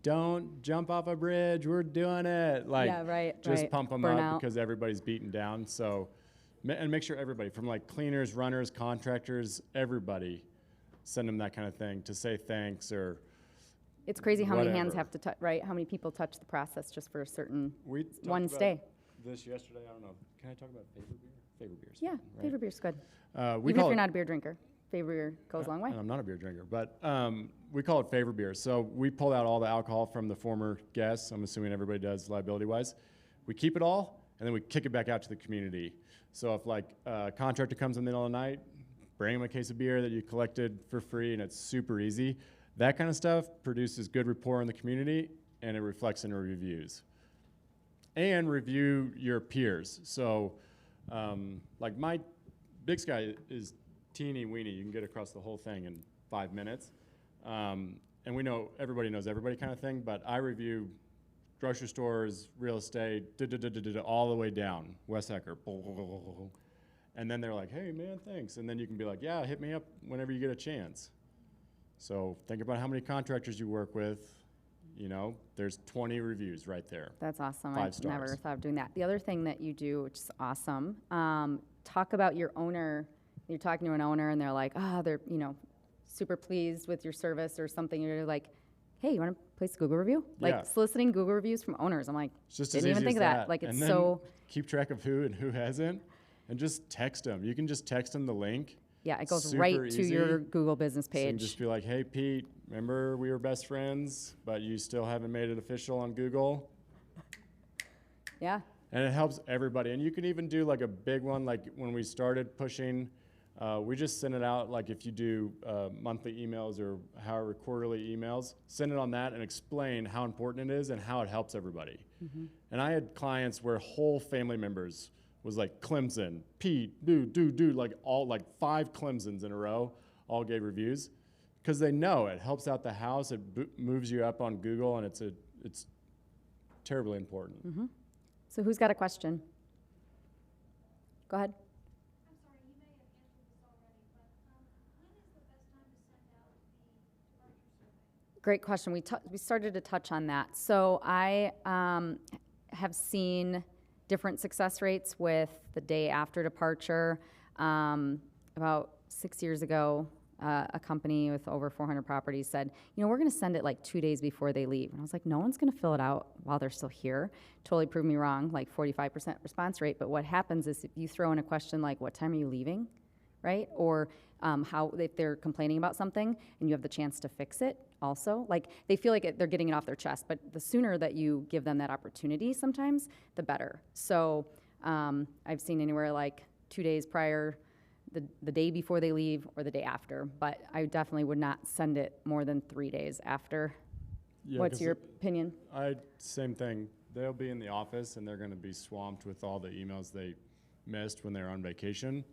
Don't jump off a bridge. We're doing it. Like, Yeah, right, just right. pump them Burnout. up because everybody's beaten down. So, and make sure everybody, from like cleaners, runners, contractors, everybody, send them that kind of thing to say thanks or It's crazy how many hands whatever. have to touch, right? How many people touch the process just for a certain We talked one about stay. this yesterday. I don't know. Can I talk about favor beer? Favor beer's Yeah, fine, right? favorite beer's good. We Even if call you're it- not a beer drinker, favorite beer goes a long way. And I'm not a beer drinker, but we call it favor beer. So we pull out all the alcohol from the former guests. I'm assuming everybody does liability-wise. We keep it all, and then we kick it back out to the community. So if like a contractor comes in the middle of the night, bring them a case of beer that you collected for free, and it's super easy. That kind of stuff produces good rapport in the community, and it reflects in the reviews. And review your peers. So like my Big Sky is teeny weeny. You can get across the whole thing in 5 minutes. And we know everybody knows everybody kind of thing, but I review grocery stores, real estate, all the way down. Wes Hoecker. And then they're like, hey, man, thanks. And then you can be like, yeah, hit me up whenever you get a chance. So think about how many contractors you work with. You know, there's 20 reviews right there. That's awesome. 5 I've never stars. thought of doing that. The other thing that you do, which is awesome, talk about your owner. You're talking to an owner and they're like, they're, super pleased with your service or something. You're like, hey, you want to place a Google review? Like Yeah. soliciting Google reviews from owners. I'm like, It's just as didn't even easy think as of that. Like it's and then so, keep track of who and who hasn't, and just text them. You can just text them the link. yeah, it goes super right to easy. your Google business So you can page. just be like, hey, Pete, remember we were best friends, but you still haven't made it official on Google? Yeah. And it helps everybody. And you can even do like a big one, like when we started pushing, we just send it out, like if you do monthly emails or however quarterly emails, send it on that and explain how important it is and how it helps everybody. And I had clients where whole family members was like Clemson, Pete, dude, like all like 5 Clemsons in a row all gave reviews because they know it helps out the house, it moves you up on Google, and it's terribly important. So who's got a question? Go ahead. I'm sorry, you may have answered this already, but when is the best time to send out the departure survey? Great question. We started to touch on that. So I have seen different success rates with the day after departure. About 6 years ago, a company with over 400 properties said, we're going to send it like 2 days before they leave. And I was like, no one's going to fill it out while they're still here. Totally proved me wrong, like 45% response rate. But what happens is if you throw in a question like, what time are you leaving, right? Or if they're complaining about something and you have the chance to fix it also, like they feel like they're getting it off their chest. But the sooner that you give them that opportunity sometimes, the better. So I've seen anywhere like 2 days prior, the day before they leave, or the day after. But I definitely would not send it more than 3 days after. Yeah, What's your opinion? Same thing. They'll be in the office and they're going to be swamped with all the emails they missed when they're on vacation.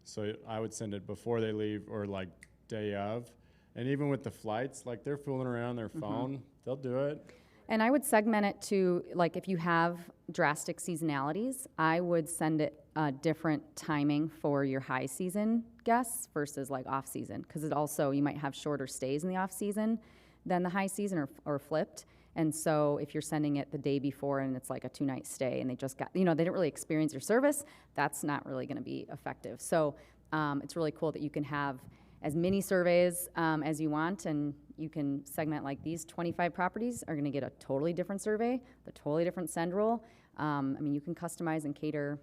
So I would send it before they leave or like day of. And even with the flights, like they're fooling around their phone, they'll do it. And I would segment it to, like, if you have drastic seasonalities, I would send it a different timing for your high season guests versus like off season, because it also, you might have shorter stays in the off season than the high season, or flipped. And so if you're sending it the day before and it's like a 2-night stay and they just got, they didn't really experience your service, that's not really going to be effective. So it's really cool that you can have as many surveys as you want, and you can segment like these 25 properties are going to get a totally different survey, the totally different send rule. You can customize and cater.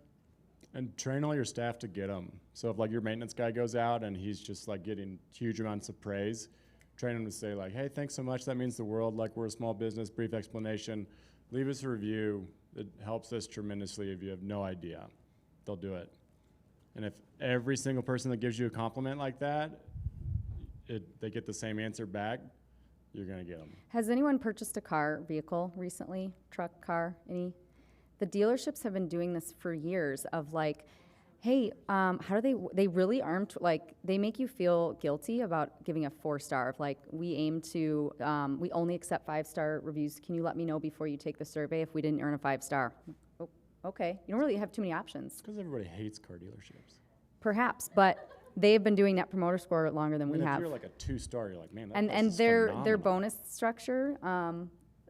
And train all your staff to get them. So if like your maintenance guy goes out and he's just like getting huge amounts of praise, train him to say like, hey, thanks so much. That means the world. Like, we're a small business, brief explanation. Leave us a review. It helps us tremendously. If you have no idea, they'll do it. And if every single person that gives you a compliment like that, they get the same answer back, you're going to get them. Has anyone purchased a vehicle recently? Truck, car, any? The dealerships have been doing this for years of like, hey, how do they really aren't, like, they make you feel guilty about giving a 4-star. Of like, we aim to, we only accept 5-star reviews. Can you let me know before you take the survey if we didn't earn a 5-star? Oh, okay. You don't really have too many options. Because everybody hates car dealerships. Perhaps, but they've been doing that promoter score longer than we have. If you're like a 2-star, you're like, man, that and is their phenomenal. bonus structure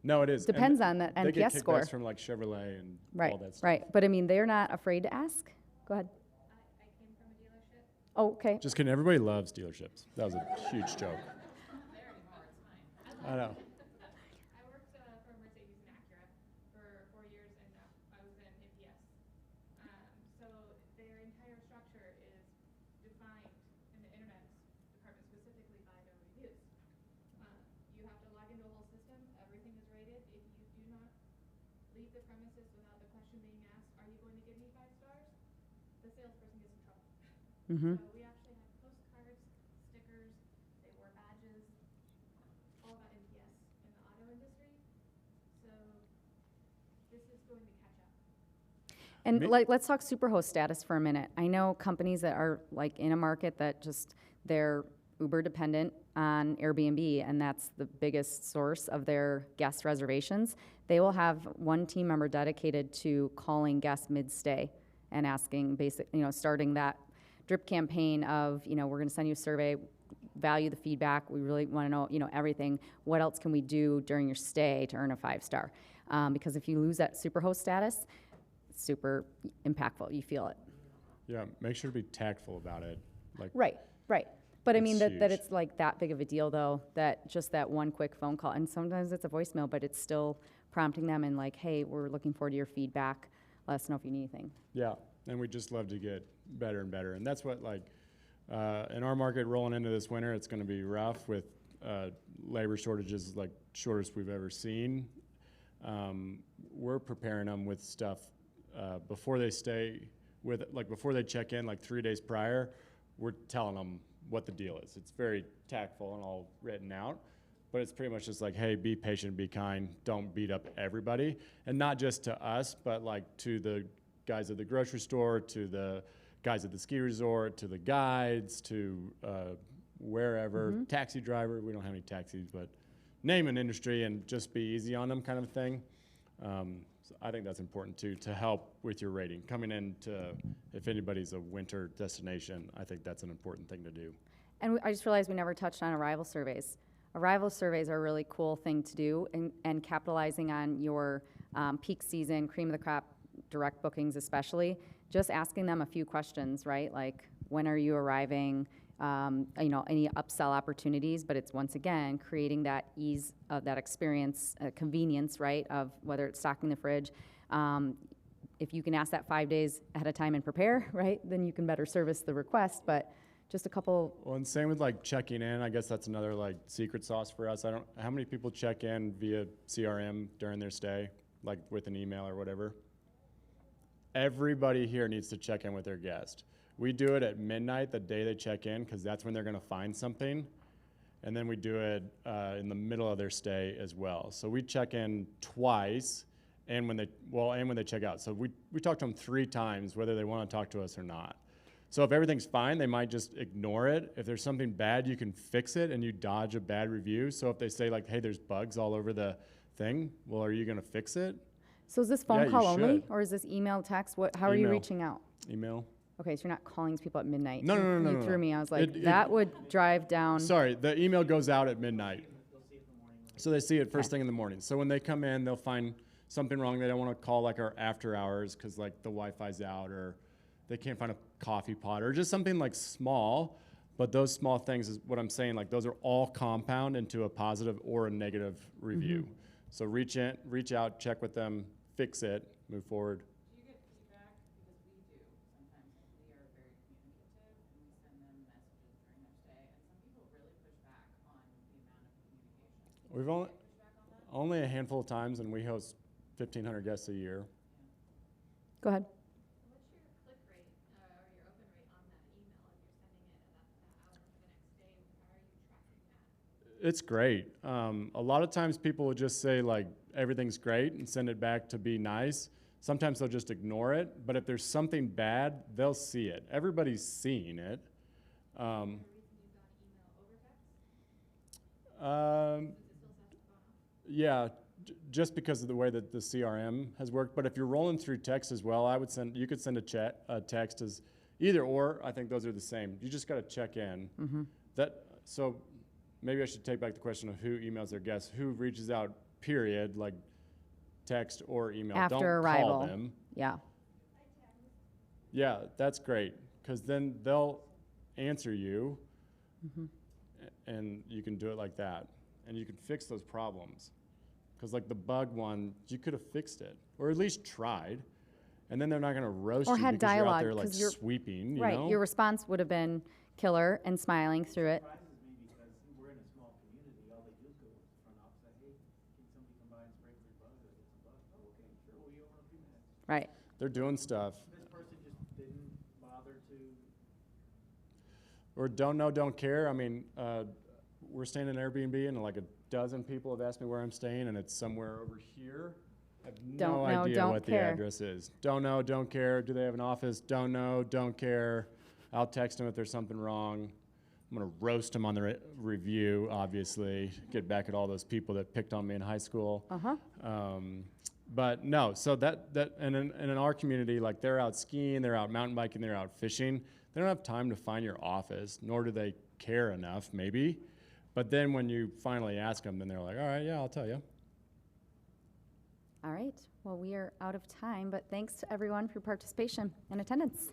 no, it is. depends on the they get NPS score. From like Chevrolet and all that stuff. Right. But they're not afraid to ask. Go ahead. I came from a dealership. Oh, okay. Just kidding. Everybody loves dealerships. That was a huge joke. Not there anymore, it's fine. I know. I worked for Mercedes and Acura for 4 years, and I was in Nps. So their entire structure is defined in the internet department specifically by their reviews. You have to log into a whole system. Everything is rated. If you do not leave the premises without the question being asked, are you going to give me 5 stars? The salesperson gets in trouble. Mm-hmm. So we actually had postcards, stickers, they wore badges, all about NPS in the auto industry. So this is going to catch up. And let's talk Superhost status for a minute. I know companies that are like in a market that they're uber dependent on Airbnb, and that's the biggest source of their guest reservations. They will have one team member dedicated to calling guests mid-stay and asking starting that drip campaign of, we're going to send you a survey, value the feedback. We really want to know, everything. What else can we do during your stay to earn a 5-star? Because if you lose that Superhost status, it's super impactful. You feel it. Yeah, make sure to be tactful about it. Like, right. But I mean that huge. it's like that big of a deal, though, that just that one quick phone call, and sometimes it's a voicemail, but it's still prompting them and like, hey, we're looking forward to your feedback. Let us know if you need anything. Yeah, and we just love to get better and better. And that's what, like, in our market rolling into this winter, it's going to be rough with labor shortages, like shortest we've ever seen. We're preparing them with stuff before they before they check in, like 3 days prior. We're telling them what the deal is. It's very tactful and all written out, but it's pretty much just like, hey, be patient, be kind, don't beat up everybody. And not just to us, but like to the guys at the grocery store, to the guys at the ski resort, to the guides, to wherever, taxi driver. We don't have any taxis, but name an industry and just be easy on them, kind of thing. So I think that's important too, to help with your rating. Coming into, if anybody's a winter destination, I think that's an important thing to do. And I just realized we never touched on arrival surveys. arrival surveys are a really cool thing to do, and capitalizing on your peak season, cream of the crop, direct bookings especially, just asking them a few questions, right? Like, when are you arriving? Any upsell opportunities, but it's once again creating that ease of that experience, convenience, right? Of whether it's stocking the fridge. If you can ask that 5 days ahead of time and prepare, right? Then you can better service the request. But just a couple. Well, and same with like checking in. I guess that's another like secret sauce for us. How many people check in via CRM during their stay, like with an email or whatever? Everybody here needs to check in with their guest. We do it at midnight the day they check in because that's when they're going to find something. And then we do it in the middle of their stay as well. So we check in twice and when they check out. So we talk to them 3 times whether they want to talk to us or not. So if everything's fine, they might just ignore it. If there's something bad, you can fix it and you dodge a bad review. So if they say like, hey, there's bugs all over the thing, well, are you going to fix it? So is this phone Yeah, you call only, should. or is this email, text? How are you Email. reaching out? Email. Okay, so you're not calling these people at midnight. No. You threw me. I was like, It- that would drive down. Sorry, the email goes out at midnight. So they see it first thing in the morning. So when they come in, they'll find something wrong. They don't want to call like our after hours because like the Wi-Fi's out or they can't find a coffee pot or just something like small. But those small things is what I'm saying. Like those are all compound into a positive or a negative review. So reach out, check with them, fix it, move forward. Do you get feedback? Because we do. Sometimes we are very communicative and we send them messages during their stay, and some people really push back on the amount of communication. We've only Push back on that? only a handful of times, and we host 1,500 guests a year. Go ahead. What's your click rate or your open rate on that email if you're sending it that hour for the next day? How are you tracking that? It's great. A lot of times people will just say like everything's great and send it back to be nice. Sometimes they'll just ignore it, but if there's something bad, they'll see it. Everybody's seeing it. Is there a reason you've got email over text? Um, Does it still have to phone off? yeah, just because of the way that the CRM has worked. But if you're rolling through text as well, you could send a text as either or. I think those are the same. You just got to check in. So maybe I should take back the question of who emails their guests. Who reaches out, period, like text or email. After Don't arrival. call them. Yeah. Yeah, that's great because then they'll answer you and you can do it like that. And you can fix those problems. Because like the bug one, you could have fixed it or at least tried. And then they're not going to roast Or you had because you're out dialogue, there like 'cause you're- sweeping, Right. you know? Your response would have been killer and smiling through it. Surprises me because we're in a small community, all they do is go to the front office, like, hey, can somebody come by and spray for your bugs or get some bugs? Oh, okay, sure, we'll be over in a few minutes. Right. They're doing stuff. This person just didn't bother to, Or don't know, don't care. I mean, we're staying in Airbnb and like a dozen people have asked me where I'm staying and it's somewhere over here. I have Don't no know, idea don't what care. the address is. Don't know, don't care. Do they have an office? Don't know, don't care. I'll text them if there's something wrong. I'm gonna roast them on the review, obviously. Get back at all those people that picked on me in high school. But no, so and in our community, like they're out skiing, they're out mountain biking, they're out fishing. They don't have time to find your office, nor do they care enough, maybe. But then when you finally ask them, then they're like, all right, yeah, I'll tell you. All right. Well, we are out of time, but thanks to everyone for your participation and attendance.